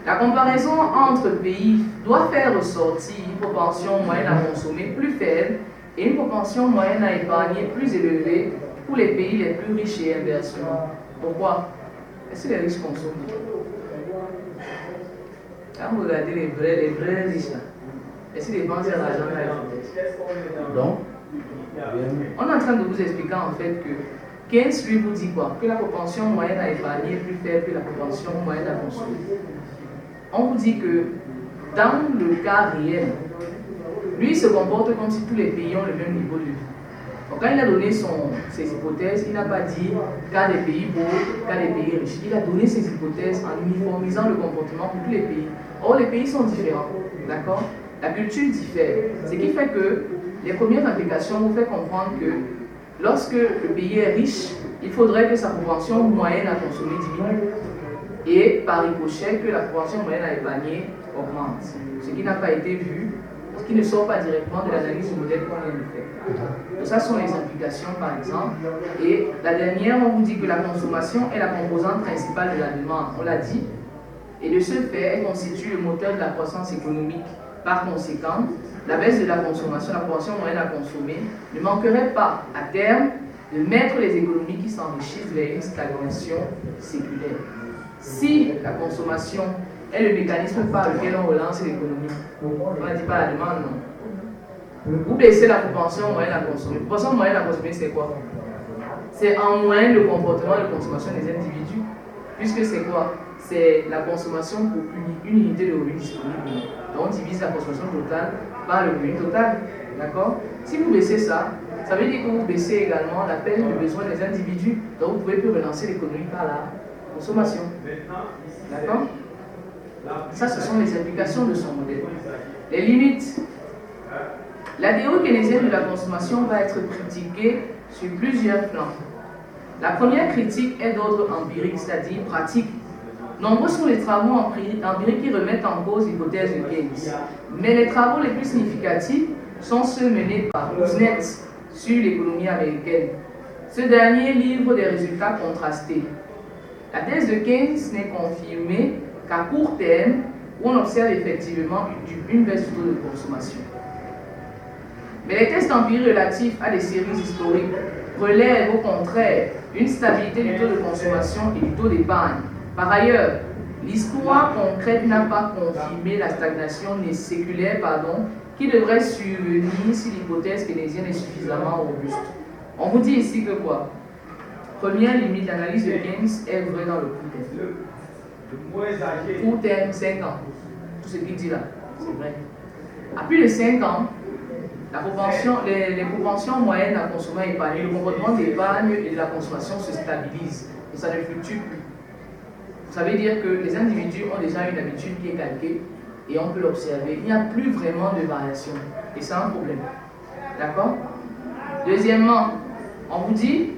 La comparaison entre pays doit faire ressortir une propension moyenne à consommer plus faible et une propension moyenne à épargner plus élevée pour les pays les plus riches et inversement. Pourquoi? Est-ce que les riches consomment? Quand vous regardez les vrais riches là, est-ce qu'ils dépensent leur argent dans les Donc, on est en train de vous expliquer en fait que Keynes lui vous dit quoi? Que la propension moyenne à épargner est plus faible que la propension moyenne à consommer. On vous dit que dans le cas réel, lui il se comporte comme si tous les pays ont le même niveau de vie. Donc, quand il a donné ses hypothèses, il n'a pas dit qu'à des pays pauvres, qu'à des pays riches. Il a donné ses hypothèses en uniformisant le comportement pour tous les pays. Or, les pays sont différents, d'accord? La culture diffère. Ce qui fait que les premières implications vous font comprendre que lorsque le pays est riche, il faudrait que sa propension moyenne à consommer diminue. Et par ricochet, que la propension moyenne à épargner augmente. Ce qui n'a pas été vu, ce qui ne sort pas directement de l'analyse du modèle qu'on vient de faire. Donc ça sont les implications par exemple. Et la dernière, on vous dit que la consommation est la composante principale de la demande, on l'a dit. Et de ce fait, elle constitue le moteur de la croissance économique. Par conséquent, la baisse de la consommation, la proportion moyenne à consommer, ne manquerait pas à terme de mettre les économies qui s'enrichissent vers une stagnation séculaire. Si la consommation est le mécanisme par lequel on relance l'économie, on ne dit pas la demande, non. Vous baissez la propension moyenne à consommer. La propension moyenne à consommer, c'est quoi? C'est en moyenne le comportement de consommation des individus, puisque c'est quoi? C'est la consommation pour une unité de revenu disponible. Donc on divise la consommation totale par le revenu total. D'accord? Si vous baissez ça, ça veut dire que vous baissez également la peine de besoin des individus. Donc vous pouvez plus relancer l'économie par la consommation. D'accord? Ça, ce sont les implications de son modèle. Les limites. La théorie keynésienne de la consommation va être critiquée sur plusieurs plans. La première critique est d'ordre empirique, c'est-à-dire pratique. Nombreux sont les travaux empiriques qui remettent en cause l'hypothèse de Keynes. Mais les travaux les plus significatifs sont ceux menés par Kuznets sur l'économie américaine. Ce dernier livre des résultats contrastés. La thèse de Keynes n'est confirmée qu'à court terme, où on observe effectivement une baisse du taux de consommation. Mais les tests empiriques relatifs à des séries historiques relèvent au contraire une stabilité du taux de consommation et du taux d'épargne. Par ailleurs, l'histoire concrète n'a pas confirmé la stagnation séculaire qui devrait survenir si l'hypothèse keynésienne est suffisamment robuste. On vous dit ici que quoi? Première limite, l'analyse de Keynes est vraie dans le court terme. Court terme, 5 ans. Tout ce qu'il dit là, c'est vrai. À plus de 5 ans, les propensions moyennes à consommer et épargner, le comportement d'épargne et de la consommation se stabilise et ça ne fluctue plus. Ça veut dire que les individus ont déjà une habitude qui est calquée et on peut l'observer. Il n'y a plus vraiment de variation et c'est un problème. D'accord? Deuxièmement, on vous dit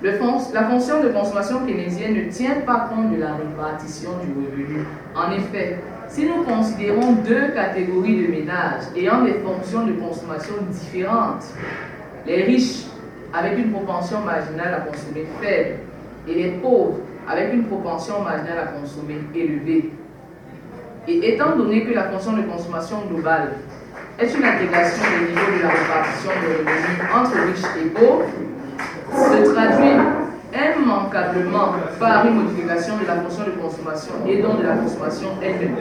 la fonction de consommation keynésienne ne tient pas compte de la répartition du revenu. En effet, si nous considérons deux catégories de ménages ayant des fonctions de consommation différentes, les riches avec une propension marginale à consommer faible et les pauvres avec une propension marginale à consommer élevée, et étant donné que la fonction de consommation globale est une intégration des niveaux de la répartition de revenus entre riches et pauvres, se traduit immanquablement par une modification de la fonction de consommation et donc de la consommation elle-même.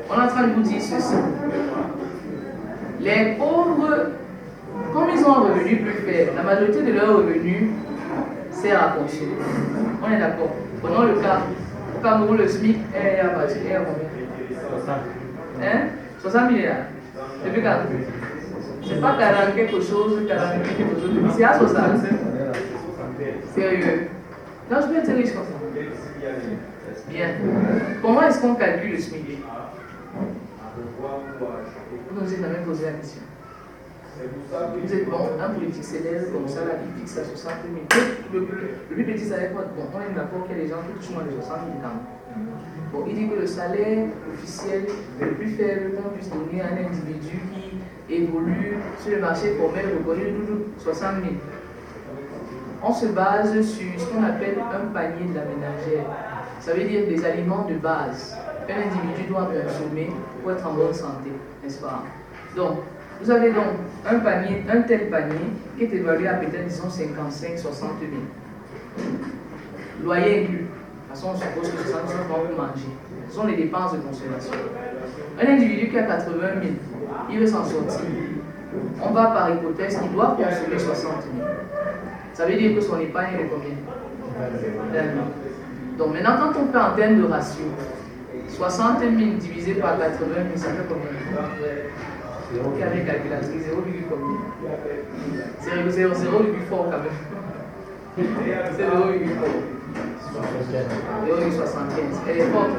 On est en train de vous dire ceci. Les pauvres, comme ils ont un revenu plus faible, la majorité de leurs revenus sert à consommer. On est d'accord. Prenons le cas. Au Cameroun, le SMIC est à combien? Hein? 60 000 là. Depuis quand? C'est pas 40 quelque chose, 40 quelque chose. C'est à 60. Sérieux? Non, je peux être riche comme ça. Bien. Comment est-ce qu'on calcule le SMIC? Vous nous avez jamais posé la question. Vous êtes bon, un politique célèbre comme ça, là, il fixe à 60 000. Le plus petit salaire, bon, on est d'accord qu'il y a des gens qui touchent moins de 60 000 ans. Bon, il dit que le salaire officiel le plus faible qu'on puisse donner à un individu qui évolue sur le marché formel reconnu, 60 000. On se base sur ce qu'on appelle un panier de la ménagère. Ça veut dire des aliments de base qu'un individu doit consommer pour être en bonne santé, n'est-ce pas? Donc, vous avez donc un panier, un tel panier qui est évalué à peut-être, disons, 55-60 000. Loyer inclus. De toute façon, on suppose que 60 000 pour manger. Ce sont les dépenses de consommation. Un individu qui a 80 000, il veut s'en sortir. On va par hypothèse qu'il doit consommer 60 000. Ça veut dire que son épargne est de combien? Donc maintenant, quand on fait en termes de ratio, 60 000 divisé par 80 000, ça fait combien? Ok, avec calculatrice, 0, combien? C'est 0,4 quand même. C'est 0,4. 0,75. Elle est forte.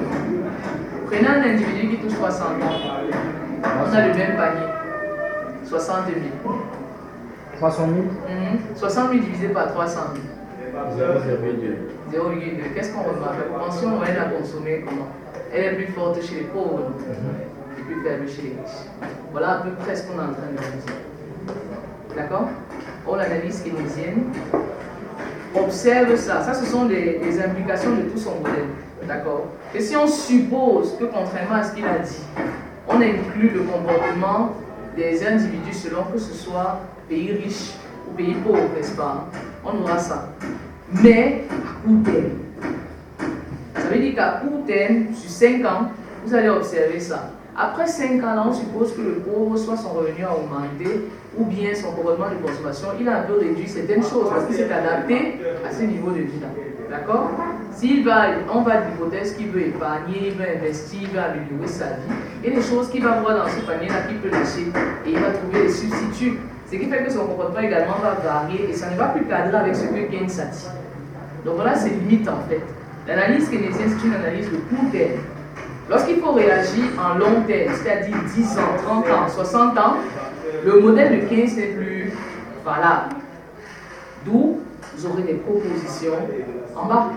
Prenez un individu qui touche 60 000. On a le même panier. 60 000. 300 000 60 000 divisé par 300 000. 0,2. 0,2. Qu'est-ce qu'on remarque? La pension moyenne à consommer comment? Elle est plus forte chez les pauvres et plus faible chez les riches. Voilà à peu près ce qu'on est en train de dire. D'accord? Or, l'analyse keynésienne observe ça. Ça, ce sont des implications de tout son modèle. D'accord? Et si on suppose que, contrairement à ce qu'il a dit, on inclut le comportement des individus selon que ce soit pays riche ou pays pauvre, n'est-ce pas? On aura ça. Mais à court terme. Ça veut dire qu'à court terme, sur 5 ans, vous allez observer ça. Après 5 ans, là, on suppose que le pauvre, soit son revenu a augmenté, ou bien son comportement de consommation, il a un peu réduit certaines choses parce qu'il s'est adapté à ce niveau de vie-là. D'accord? On va de l'hypothèse qu'il veut épargner, il veut investir, il veut améliorer sa vie. Il y a des choses qu'il va voir dans ce panier-là qu'il peut lâcher et il va trouver des substituts. Ce qui fait que son comportement également va varier et ça ne va plus cadrer avec ce que Keynes a dit. Donc voilà ses limites en fait. L'analyse keynésienne, c'est une analyse de court terme. Lorsqu'il faut réagir en long terme, c'est-à-dire 10 ans, 30 ans, 60 ans, le modèle de Keynes n'est plus valable. D'où vous aurez des propositions en bas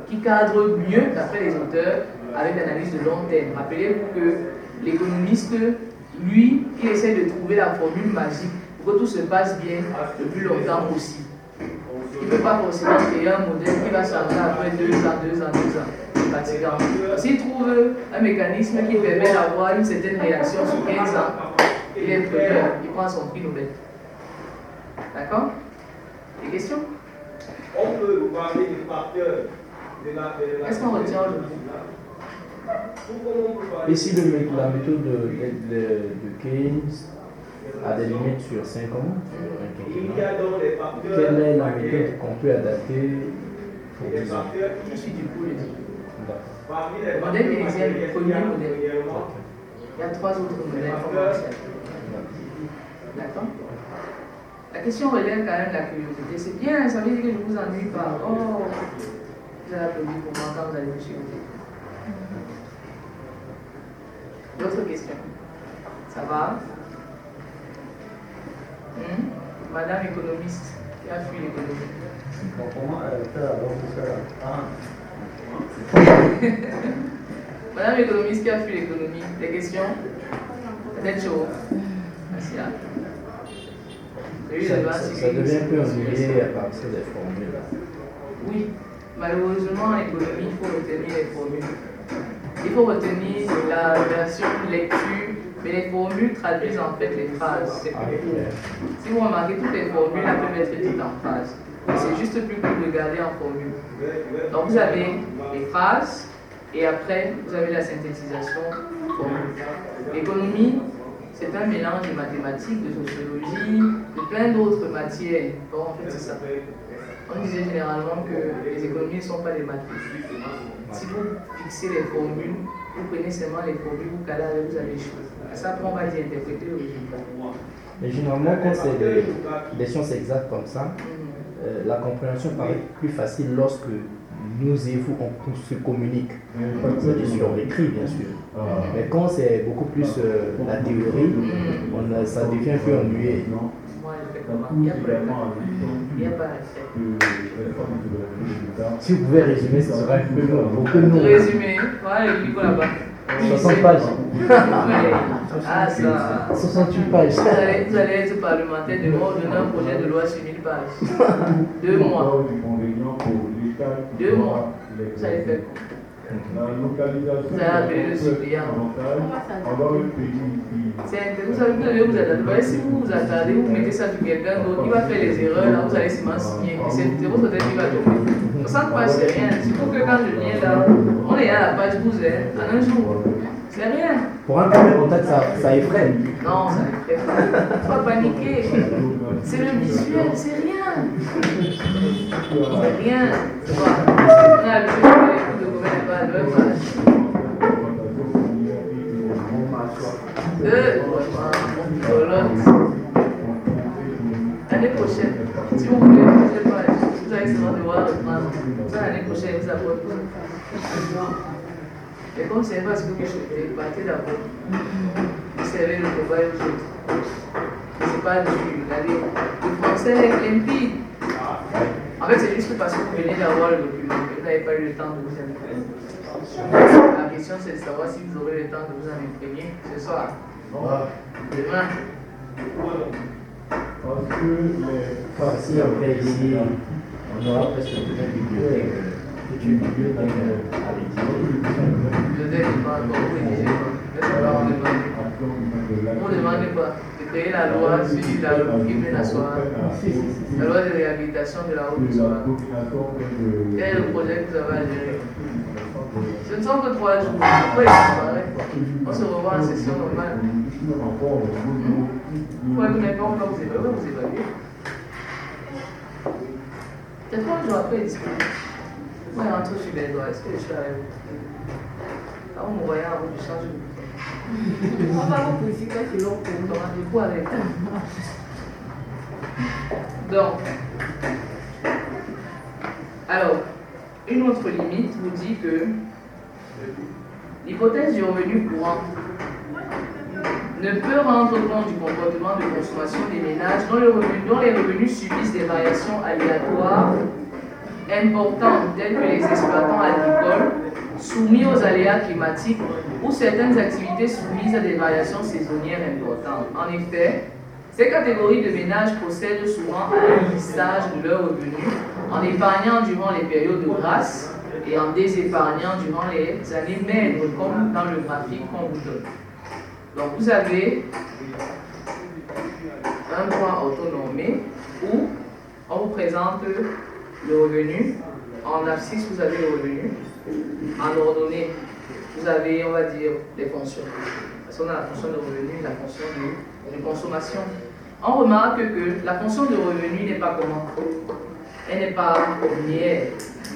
qui cadrent mieux, d'après les auteurs, avec l'analyse de long terme. Rappelez-vous que l'économiste, lui, il essaie de trouver la formule magique pour que tout se passe bien le plus longtemps possible. Il ne peut pas forcément créer un modèle qui va changer après 2 ans. C'est fatigant. S'il trouve un mécanisme qui permet d'avoir une certaine réaction sur 15 ans, il est preneur, il prend son prix Nobel. D'accord? Des questions? On peut vous parler du facteur de la... Qu'est-ce qu'on retient aujourd'hui? Ici, la méthode de Keynes a des limites sur 5 ans. Quelle est la méthode qu'on peut adapter pour 10 ans? Je suis du coup le dire. Le modèle keynésien est le premier modèle. Il y a 3 autres modèles potentiels. D'accord? La question relève quand même la curiosité. C'est bien, ça veut dire que je ne vous ennuie pas. Oh, vous allez applaudir pour moi quand vous allez vous chez vous. D'autres questions? Ça va? Madame économiste qui a fui l'économie. Comment faire alors pour faire Madame économiste qui a fui l'économie. Des questions? Peut-être chaud. Merci. Ça devient un peu ennuyé à partir des formules. Oui, malheureusement en économie, il faut retenir les formules. Il faut retenir la version lecture, mais les formules traduisent en fait les phrases. C'est plus court. Si vous remarquez, toutes les formules peuvent être dites en phrases. C'est juste plus court de garder en formule. Donc vous avez les phrases et après vous avez la synthétisation formule. L'économie, c'est un mélange de mathématiques, de sociologie, de plein d'autres matières. Bon, en fait, c'est ça. On disait généralement que les économies ne sont pas des maths. Si vous fixez les formules, vous prenez seulement les produits, vous calez avec, vous avez chaud. Ça, après, on va y interpréter le résultat. Mais généralement, quand c'est des sciences exactes comme ça, la compréhension paraît plus facile lorsque nous et vous, on se communique. C'est sur l'écrit, bien sûr. Mais quand c'est beaucoup plus la théorie, ça devient un peu ennuyé. Moi, je fais comment? Il n'y a pas à faire. Si vous pouvez résumer, ce serait un peu beaucoup de Résumé, voilà le livre là-bas. 60 pages. Ah, ça. 68 pages. Vous allez être parlementaire de moi, donner un projet de loi sur 1000 pages. 2 mois. 2 mois. Vous allez faire quoi? Vous allez appeler le suppléant. Vous savez, vous allez vous attendre. Si vous vous attendez, vous mettez ça sur quelqu'un d'autre, il va faire les erreurs, là, vous allez seulement signer. C'est votre tête qui va tomber. Ça ne passe rien. Il faut que quand je viens là, on est à la page 12, en un jour. C'est rien. Pour un premier contact, ça effraie. Non, ça effraie pas. Il ne faut pas paniquer. C'est le visuel, c'est rien. C'est rien. C'est quoi? On a l'habitude de faire les coups de combien de pages, 2 pages. L'année prochaine, si vous voulez, vous allez seulement devoir reprendre. Ça, l'année prochaine, vous apportez tout. Et comme ce n'est pas ce que vous souhaitez, partez d'abord. Vous servez le travail aux autres. Ce n'est pas du. Le français est limpide. En fait, c'est juste parce que vous venez d'avoir le document que vous n'avez pas eu le temps de vous imprégner. La question, c'est de savoir si vous aurez le temps de vous en imprégner ce soir. Demain. Si après ici, on aura presque toute la bibliothèque. Une bibliothèque avec Bibliothèque, pas encore, vous rédigez pas. On ne demande pas de créer la loi sur la loi qui vient d'asseoir. La loi de réhabilitation de la haute soir. Quel est le projet que vous avez à gérer? Ce ne sont que 3 jours. Après, il disparaît. On se revoit en session normale. Vous pouvez maintenant vous évaluer. C'est 3 jours après, il disparaît. Moi, il rentre sur les doigts. Est-ce que je suis avec vous? Quand vous me voyez en route, je change de bouton. On va vous poursuivre sur l'autre pour rendez-vous avec vous. Donc, alors, une autre limite vous dit que l'hypothèse du revenu courant ne peut rendre compte du comportement de consommation des ménages dont les revenus subissent des variations aléatoires importantes telles que les exploitants agricoles soumis aux aléas climatiques ou certaines activités soumises à des variations saisonnières importantes. En effet, ces catégories de ménages procèdent souvent à un lissage de leurs revenus en épargnant durant les périodes de grâce et en désépargnant durant les années maigres, comme dans le graphique qu'on vous donne. Donc vous avez un point autonomé où on vous présente le revenu. En abscisse, vous avez le revenu. En ordonnée, vous avez, on va dire, les fonctions. Parce qu'on a la fonction de revenu et la fonction de consommation. On remarque que la fonction de revenu n'est pas comment? Elle n'est pas linéaire.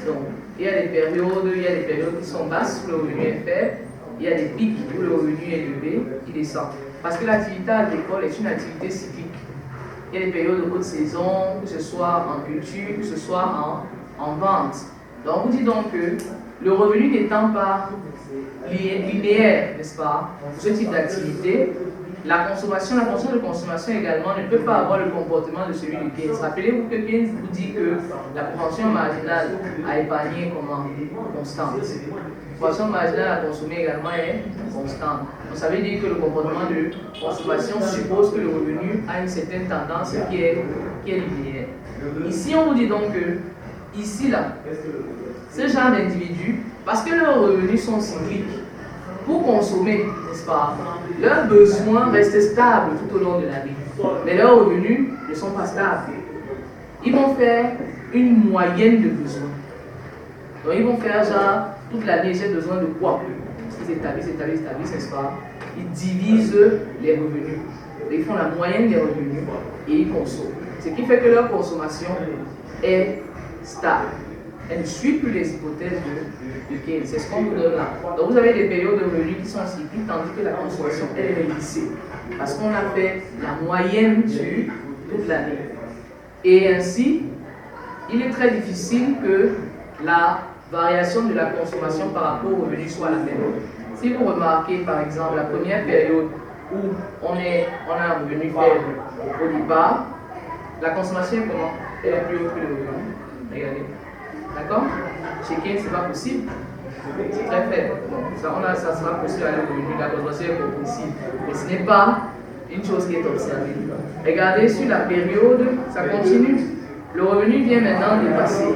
Donc, il y a des périodes qui sont basses où le revenu est faible. Il y a des pics où le revenu est élevé, qui descend. Parce que l'activité agricole est une activité cyclique. Il y a des périodes de haute saison, que ce soit en culture, que ce soit en vente. Donc, on vous dit donc que le revenu n'étant pas linéaire, n'est-ce pas, pour ce type d'activité, la consommation, la fonction de consommation également ne peut pas avoir le comportement de celui de Keynes. Rappelez-vous que Keynes vous dit que la propension marginale à épargner comment? Constante. La propension marginale à consommer également est constante. Donc ça veut dire que le comportement de consommation suppose que le revenu a une certaine tendance qui est linéaire. Ici, on vous dit donc que, ici, là, ce genre d'individus, parce que leurs revenus sont cycliques, pour consommer, n'est-ce pas, leurs besoins restent stables tout au long de l'année. Mais leurs revenus ne sont pas stables. Ils vont faire une moyenne de besoins. Donc ils vont faire genre, toute l'année, j'ai besoin de quoi? Ils établissent, n'est-ce pas? Ils divisent les revenus. Ils font la moyenne des revenus et ils consomment. Ce qui fait que leur consommation est stable. Elle ne suit plus les hypothèses de Keynes. C'est ce qu'on vous donne là. Donc vous avez des périodes de revenus qui sont cycliques, tandis que la consommation, elle est lissée. Parce qu'on a fait la moyenne sur toute l'année. Et ainsi, il est très difficile que la variation de la consommation par rapport aux revenus soit la même. Si vous remarquez par exemple la première période où on a un revenu faible au départ, la consommation est comment? Elle est plus haute que le revenu. Regardez. D'accord? Chez Keynes, ce n'est pas possible. C'est très faible. Ça sera possible avec le revenu, la consommation est compréhensible. Mais ce n'est pas une chose qui est observée. Regardez sur la période, ça continue. Le revenu vient maintenant dépasser.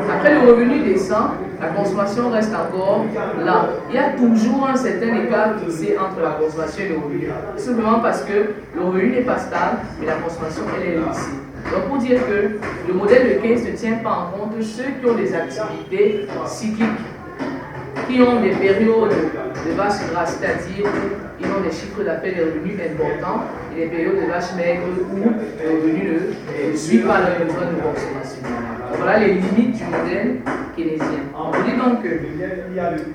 Après, le revenu descend, la consommation reste encore là. Il y a toujours un certain écart fixé entre la consommation et le revenu. Simplement parce que le revenu n'est pas stable, mais la consommation, elle est lissée. Donc, pour dire que le modèle de Keynes ne tient pas en compte ceux qui ont des activités cycliques, qui ont des périodes de vache grasse, c'est-à-dire ils ont des chiffres d'affaires, des revenus importants, et des périodes de vache maigre où le revenu ne suit pas le besoin de consommation. Donc, voilà les limites du modèle keynésien. On dit donc que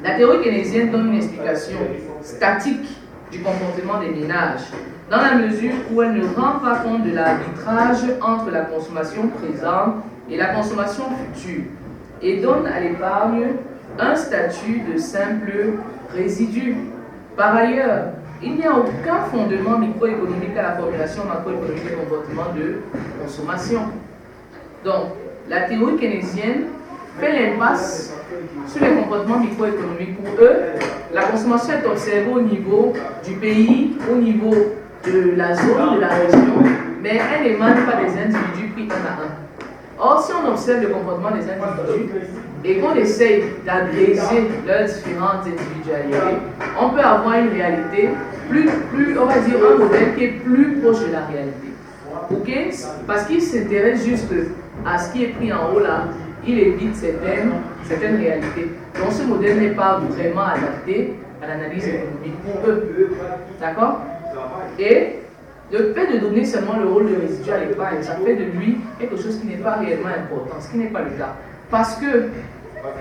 la théorie keynésienne donne une explication statique du comportement des ménages, dans la mesure où elle ne rend pas compte de l'arbitrage entre la consommation présente et la consommation future, et donne à l'épargne un statut de simple résidu. Par ailleurs, il n'y a aucun fondement microéconomique à la formulation macroéconomique des comportements de consommation. Donc, la théorie keynésienne fait l'impasse sur les comportements microéconomiques. Pour eux, la consommation est observée au niveau du pays, au niveau de la zone, de la région, mais elle n'émane pas des individus pris un à un. Or, si on observe le comportement des individus et qu'on essaye d'agréger leurs différentes individualités, on peut avoir une réalité on va dire un modèle qui est plus proche de la réalité. Ok? Parce qu'il s'intéresse juste à ce qui est pris en haut là, il évite certaines réalités. Donc ce modèle n'est pas vraiment adapté à l'analyse économique pour eux. D'accord? Et le fait de donner seulement le rôle de résidu à l'épargne, ça fait de lui quelque chose qui n'est pas réellement important, ce qui n'est pas le cas. Parce que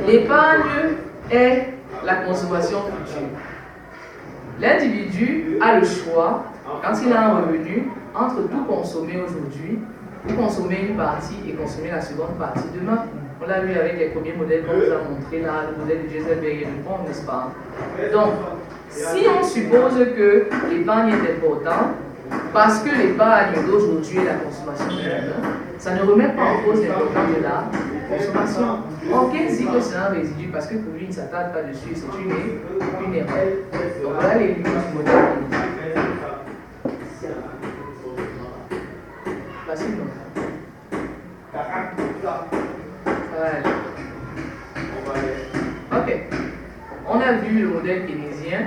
l'épargne est la consommation future. L'individu a le choix, quand il a un revenu, entre tout consommer aujourd'hui, ou consommer une partie et consommer la seconde partie demain. On l'a vu avec les premiers modèles qu'on vous a montré là, le modèle de Jezebel et de Pont, n'est-ce pas? Donc, si on suppose que l'épargne est importante, parce que l'épargne d'aujourd'hui est la consommation de demain, ça ne remet pas en cause l'importance de la consommation. Or, Keynes dit que c'est un résidu parce que pour lui, il ne s'attarde pas dessus, c'est une erreur. Donc voilà les limites du modèle. Facile, non? Voilà. Ok. On a vu le modèle keynésien,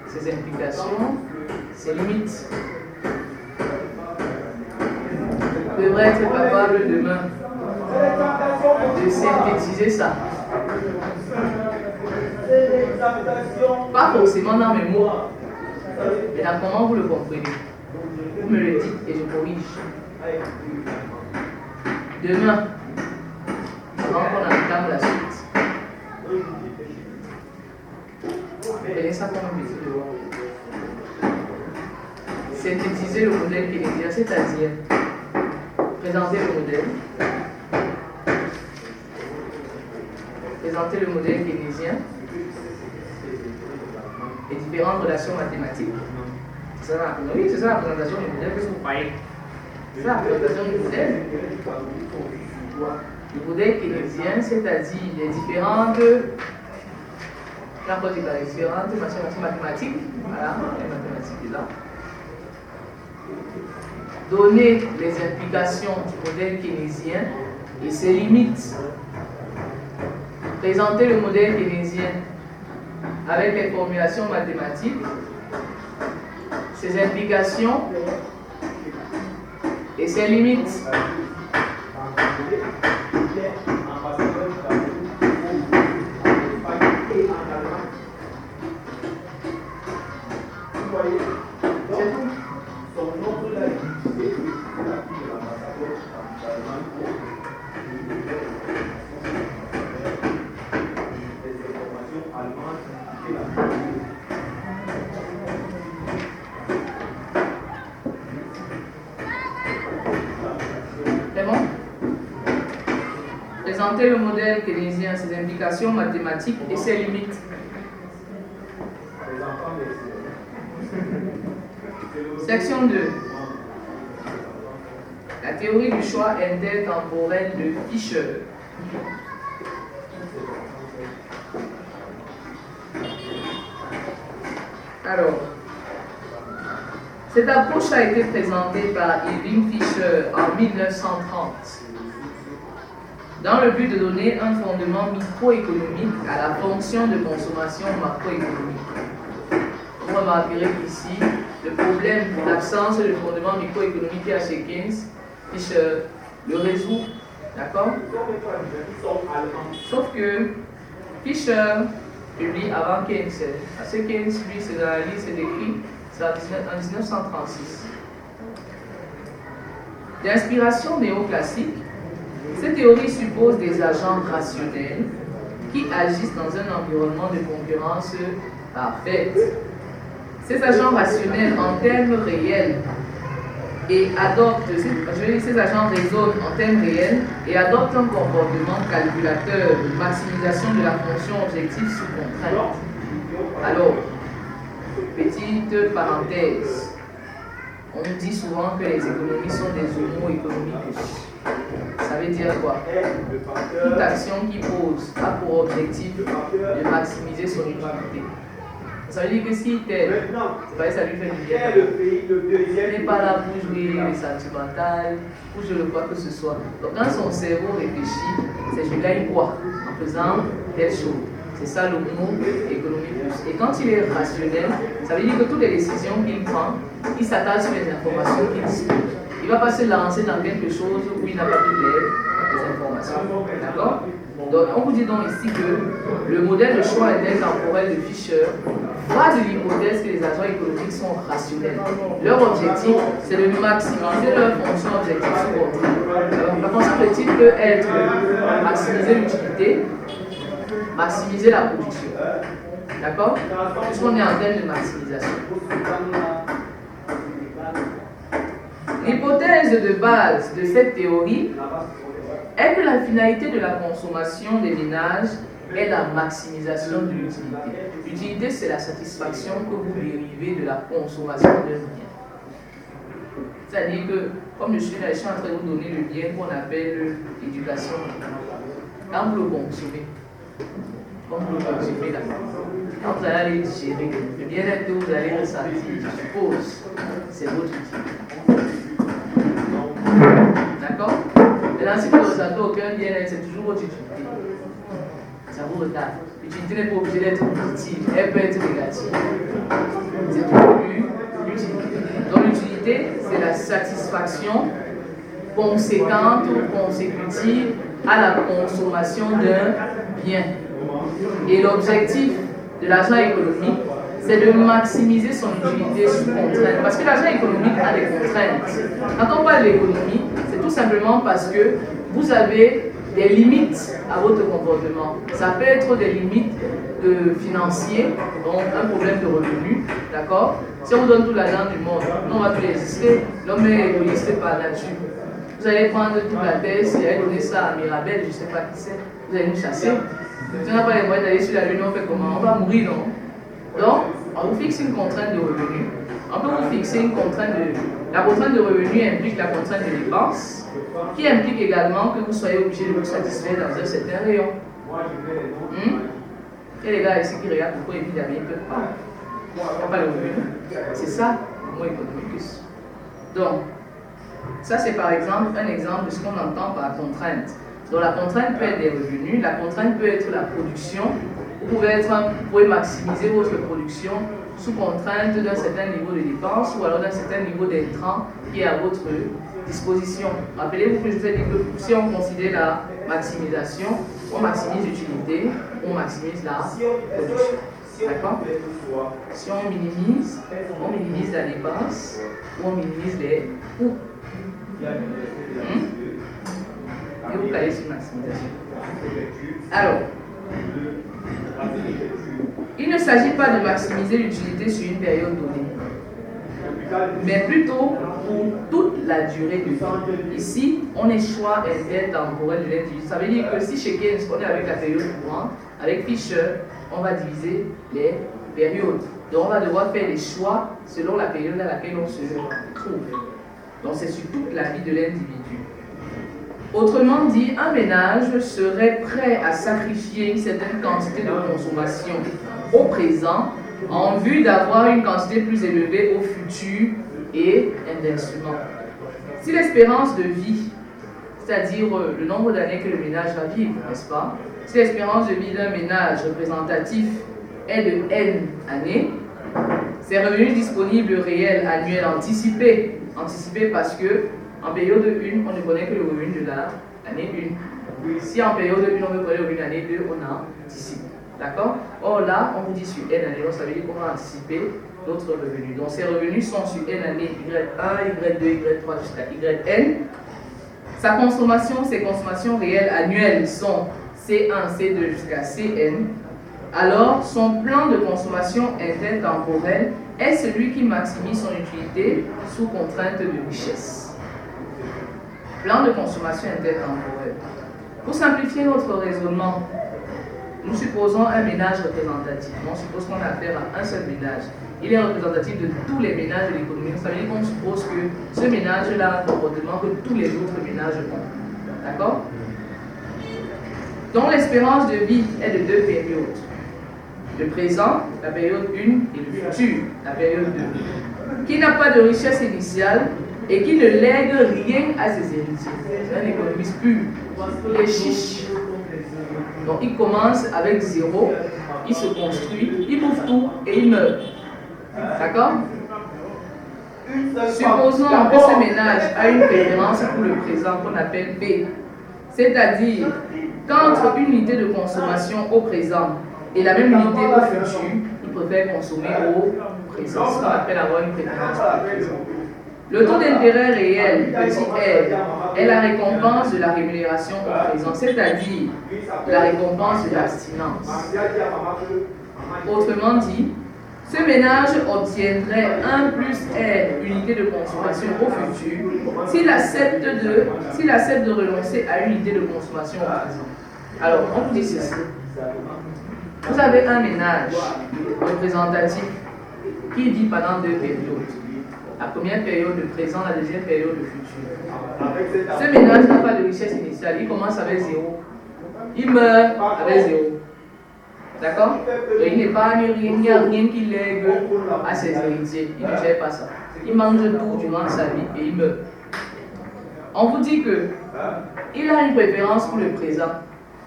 ses implications, ses limites. On devrait être capable demain de synthétiser ça. Pas forcément dans mes mots, mais dans comment vous le comprenez. Vous me le dites et je corrige. Demain, avant qu'on entame la suite, prenez ça comme un petit devoir. Synthétiser le modèle keynésien, c'est-à-dire présenter le modèle, présenter le modèle keynésien, les différentes relations mathématiques. C'est ça la présentation du modèle que vous croyez. C'est ça la présentation du modèle. Le modèle keynésien, c'est-à-dire les différentes mathématiques. Voilà, les mathématiques là. Donner les implications du modèle keynésien et ses limites. Présenter le modèle keynésien avec les formulations mathématiques, ses implications et ses limites. Présenter le modèle keynésien, ses implications mathématiques et ses limites. Section 2. La théorie du choix intertemporel de Fisher. Alors, cette approche a été présentée par Irving Fisher en 1930 dans le but de donner un fondement microéconomique à la fonction de consommation macroéconomique. Vous remarquerez qu'ici, le problème de l'absence de fondement microéconomique qu'il y a chez Keynes, Fisher le résout, d'accord? Sauf que Fisher publie avant Keynes. Parce que Keynes, lui, c'est dans la liste, c'est écrit, c'est en 1936. D'inspiration néoclassique, cette théorie suppose des agents rationnels qui agissent dans un environnement de concurrence parfaite. Ces agents rationnels en termes réels et adoptent, ces agents raisonnent en termes réels et adoptent un comportement calculateur de maximisation de la fonction objective sous contrainte. Alors, petite parenthèse, on nous dit souvent que les économies sont des homo economicus. Ça veut dire quoi? Toute action qui pose a pour objectif de maximiser son utilité. Ça veut dire que si tel, ça lui fait du bien. Il n'est pas là pour jouer les sentimentales, pour jouer le quoi que ce soit. Donc quand son cerveau réfléchit, c'est je gagne quoi en faisant telle chose. C'est ça le mot économique. Et quand il est rationnel, ça veut dire que toutes les décisions qu'il prend, il s'attache sur les informations qu'il dispose. Il ne va pas se lancer dans quelque chose où il n'a pas toutes les informations. D'accord? Donc, on vous dit donc ici que le modèle de choix intertemporel de Fisher va de l'hypothèse que les agents économiques sont rationnels. Leur objectif, c'est de maximiser leur fonction objective sous contrainte. Alors, la fonction objective peut être maximiser l'utilité, maximiser la production. D'accord? Puisqu'on est en termes de maximisation. L'hypothèse de base de cette théorie est que la finalité de la consommation des ménages est la maximisation de l'utilité. L'utilité, c'est la satisfaction que vous dérivez de la consommation d'un bien. C'est-à-dire que, comme je suis en train de vous donner le bien qu'on appelle l'éducation, quand vous le consommez, là, quand vous allez aller gérer, le bien-être que vous allez ressentir, je suppose, c'est votre utilité. D'accord? Maintenant, si vous ne ressentez aucun bien-être, c'est toujours votre utilité. Ça vous regarde. L'utilité n'est pas obligée d'être positive, elle peut être négative. C'est toujours l'utilité. Donc l'utilité, c'est la satisfaction conséquente ou consécutive à la consommation d'un bien. Et l'objectif de l'agent économique, c'est de maximiser son utilité sous contrainte. Parce que l'agent économique a des contraintes. Quand on parle de l'économie, c'est tout simplement parce que vous avez des limites à votre comportement. Ça peut être des limites financières, donc un problème de revenus, d'accord? Si on vous donne tout l'argent du monde, on va plus exister. L'homme est égoïste par nature. Vous allez prendre toute la terre, si vous allez donner ça à Mirabel, je ne sais pas qui c'est, vous allez nous chasser. Si on n'a pas les moyens d'aller sur la lune, on fait comment? On va mourir, non? Donc, on vous fixe une contrainte de revenus. On peut vous fixer une contrainte de... La contrainte de revenus implique la contrainte de dépenses, qui implique également que vous soyez obligé de vous satisfaire dans un certain rayon. Et les gars ici qui regardent pourquoi évidemment ils ne peuvent pas. On parle de revenus. C'est ça, le mot économicus. Donc, ça c'est par exemple un exemple de ce qu'on entend par contrainte. Donc la contrainte peut être des revenus, la contrainte peut être la production. Vous pouvez maximiser votre production sous contrainte d'un certain niveau de dépenses ou alors d'un certain niveau d'intrants qui est à votre disposition. Rappelez-vous que je vous ai dit que si on considère la maximisation, on maximise l'utilité, on maximise la production. D'accord? Si on minimise la dépense ou on minimise les coûts. Et vous calez sur maximisation. Alors, il ne s'agit pas de maximiser l'utilité sur une période donnée, mais plutôt pour toute la durée de vie. Ici, on est choix intertemporel de l'individu. Ça veut dire que si chez Keynes, on est avec la période courante, avec Fisher, on va diviser les périodes. Donc on va devoir faire des choix selon la période dans laquelle on se trouve. Donc c'est sur toute la vie de l'individu. Autrement dit, un ménage serait prêt à sacrifier une certaine quantité de consommation au présent en vue d'avoir une quantité plus élevée au futur et inversement. Si l'espérance de vie, c'est-à-dire le nombre d'années que le ménage va vivre, n'est-ce pas? Si l'espérance de vie d'un ménage représentatif est de N années, ses revenus disponibles réels annuels anticipés parce que en période 1, on ne connaît que le revenu de l'année 1. Si en période 1, on veut connaître le revenu de l'année 2, on anticipe. D'accord? Or là, on vous dit sur N années, donc ça veut dire qu'on va anticiper d'autres revenus. Donc ces revenus sont sur N années, Y1, Y2, Y3 jusqu'à YN. Sa consommation, ses consommations réelles annuelles sont C1, C2 jusqu'à Cn. Alors, son plan de consommation intertemporelle est celui qui maximise son utilité sous contrainte de richesse. Plan de consommation intertemporelle. Pour simplifier notre raisonnement, nous supposons un ménage représentatif. On suppose qu'on a affaire à un seul ménage. Il est représentatif de tous les ménages de l'économie. Ça veut dire qu'on suppose que ce ménage-là a un comportement que tous les autres ménages ont. D'accord? Donc l'espérance de vie est de deux périodes. Le présent, la période 1, et le futur, la période 2. Qui n'a pas de richesse initiale et qui ne lègue rien à ses héritiers. C'est un économiste pur. Il est chiche. Donc il commence avec 0, il se construit, il bouffe tout et il meurt. D'accord? Supposons que ce ménage a une préférence pour le présent qu'on appelle P. C'est-à-dire qu'entre une unité de consommation au présent et la même unité au futur, il préfère consommer au présent. Ce qu'on appelle avoir une préférence pour le présent. Le taux d'intérêt réel, petit r, est la récompense de la rémunération au présent, c'est-à-dire la récompense de l'abstinence. Autrement dit, ce ménage obtiendrait 1 plus R unité de consommation au futur s'il accepte de renoncer à une unité de consommation au présent. Alors, on vous dit ceci. Vous avez un ménage représentatif qui vit pendant deux périodes. La première période de présent, la deuxième période de futur. Ce ménage n'a pas de richesse initiale. Il commence avec 0. Il meurt avec 0. D'accord? Il n'épargne rien, il n'y a rien qui lègue à ses héritiers. Il ne gère pas ça. Il mange tout durant sa vie et il meurt. On vous dit qu'il a une préférence pour le présent.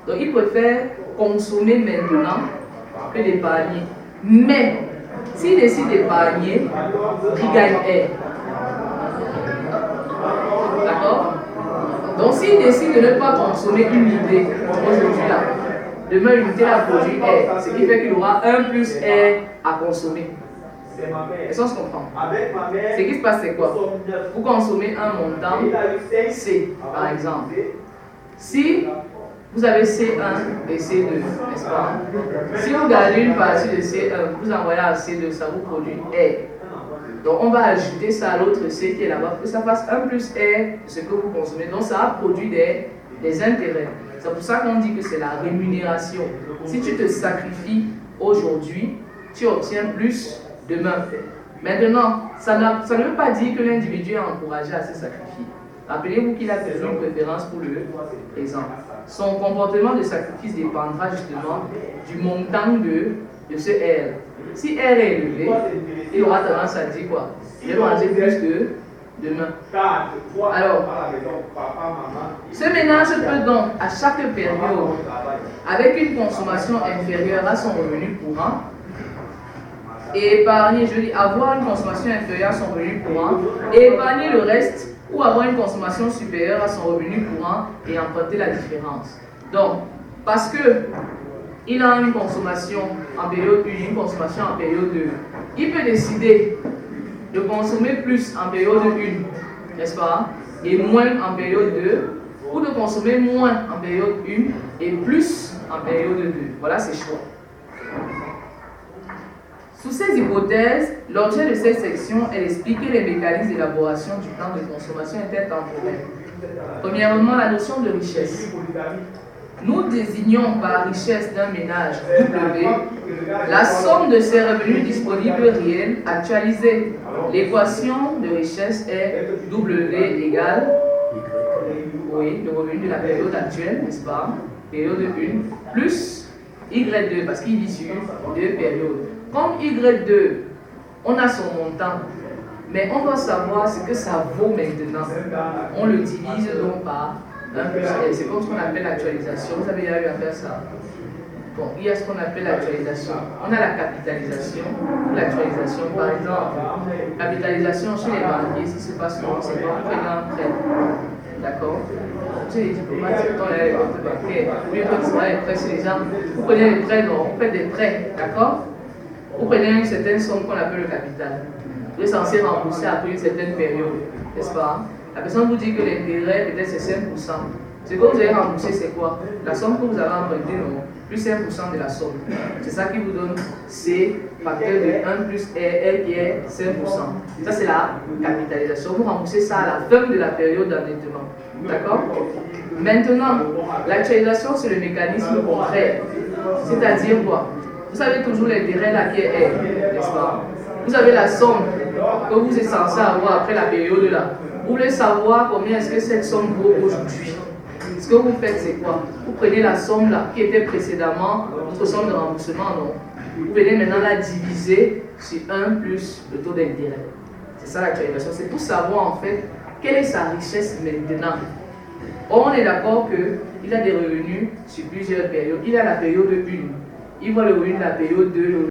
Donc il préfère consommer maintenant que d'épargner. Mais s'il décide d'épargner, il gagne R. D'accord? Donc s'il décide de ne pas consommer une idée aujourd'hui là, demain l'unité a produit R, ce qui fait qu'il aura 1 plus R à consommer. Est-ce qu'on se comprend? Ce qui se passe c'est quoi? Vous consommez un montant C par exemple. Si vous avez C1 et C2, n'est-ce pas? Si vous gardez une partie de C1, vous envoyez à C2, ça vous produit R. Donc on va ajouter ça à l'autre C qui est là-bas pour que ça fasse 1 plus R de ce que vous consommez. Donc ça a produit des intérêts. C'est pour ça qu'on dit que c'est la rémunération. Si tu te sacrifies aujourd'hui, tu obtiens plus demain. Maintenant, ça ne veut pas dire que l'individu est encouragé à se sacrifier. Rappelez-vous qu'il a toujours une préférence pour le présent. Son comportement de sacrifice dépendra justement du montant de ce R. Si R est élevé, il aura tendance à dire quoi? Je vais manger plus que demain. Alors, ce ménage peut donc, à chaque période, avec une consommation inférieure à son revenu courant, et épargner, je dis avoir une consommation inférieure à son revenu courant, et épargner le reste, ou avoir une consommation supérieure à son revenu courant et emprunter la différence. Donc, parce que il a une consommation en période 1, une consommation en période 2, il peut décider de consommer plus en période 1, n'est-ce pas, et moins en période 2, ou de consommer moins en période 1 et plus en période 2. Voilà ses choix. Sous ces hypothèses, l'objet de cette section est d'expliquer les mécanismes d'élaboration du plan de consommation intertemporelle. Premièrement, la notion de richesse. Nous désignons par richesse d'un ménage W la somme de ses revenus disponibles réels actualisés. L'équation de richesse est W égale le revenu de la période actuelle, n'est-ce pas? Période 1 plus Y2 parce qu'il vit sur deux périodes. Comme Y2, on a son montant, mais on doit savoir ce que ça vaut maintenant. On le divise donc par 1 plus L. C'est comme ce qu'on appelle l'actualisation. Vous avez déjà eu à faire ça? Bon, il y a ce qu'on appelle l'actualisation. On a la capitalisation. L'actualisation, par exemple, capitalisation chez les banquiers, si ce n'est pas souvent, c'est quand on prend un prêt. D'accord? Chez les diplomates, c'est quand il y a les comptes bancaires. Lui, quand il travaille les prêts chez les gens, vous prenez les prêts, non, vous faites des prêts. D'accord? Vous prenez une certaine somme qu'on appelle le capital. Vous êtes censé rembourser après une certaine période, n'est-ce pas? La personne vous dit que l'intérêt, peut-être c'est 5%. Ce que vous avez remboursé, c'est quoi? La somme que vous avez empruntée, non? Plus 5% de la somme. C'est ça qui vous donne C, facteur de 1 plus R qui est 5%. Ça, c'est la capitalisation. Vous remboursez ça à la fin de la période d'endettement. D'accord? Maintenant, l'actualisation, c'est le mécanisme contraire. C'est-à-dire quoi? Vous avez toujours l'intérêt là qui est R, n'est-ce pas? Vous avez la somme que vous êtes censé avoir après la période là. Vous voulez savoir combien est-ce que cette somme vaut aujourd'hui. Ce que vous faites, c'est quoi? Vous prenez la somme là qui était précédemment votre somme de remboursement, non? Vous venez maintenant la diviser sur 1 plus le taux d'intérêt. C'est ça l'actualisation. C'est pour savoir en fait quelle est sa richesse maintenant. Or, on est d'accord qu'il a des revenus sur plusieurs périodes. Il a la période 1. Il voit le revenu de la période 2, le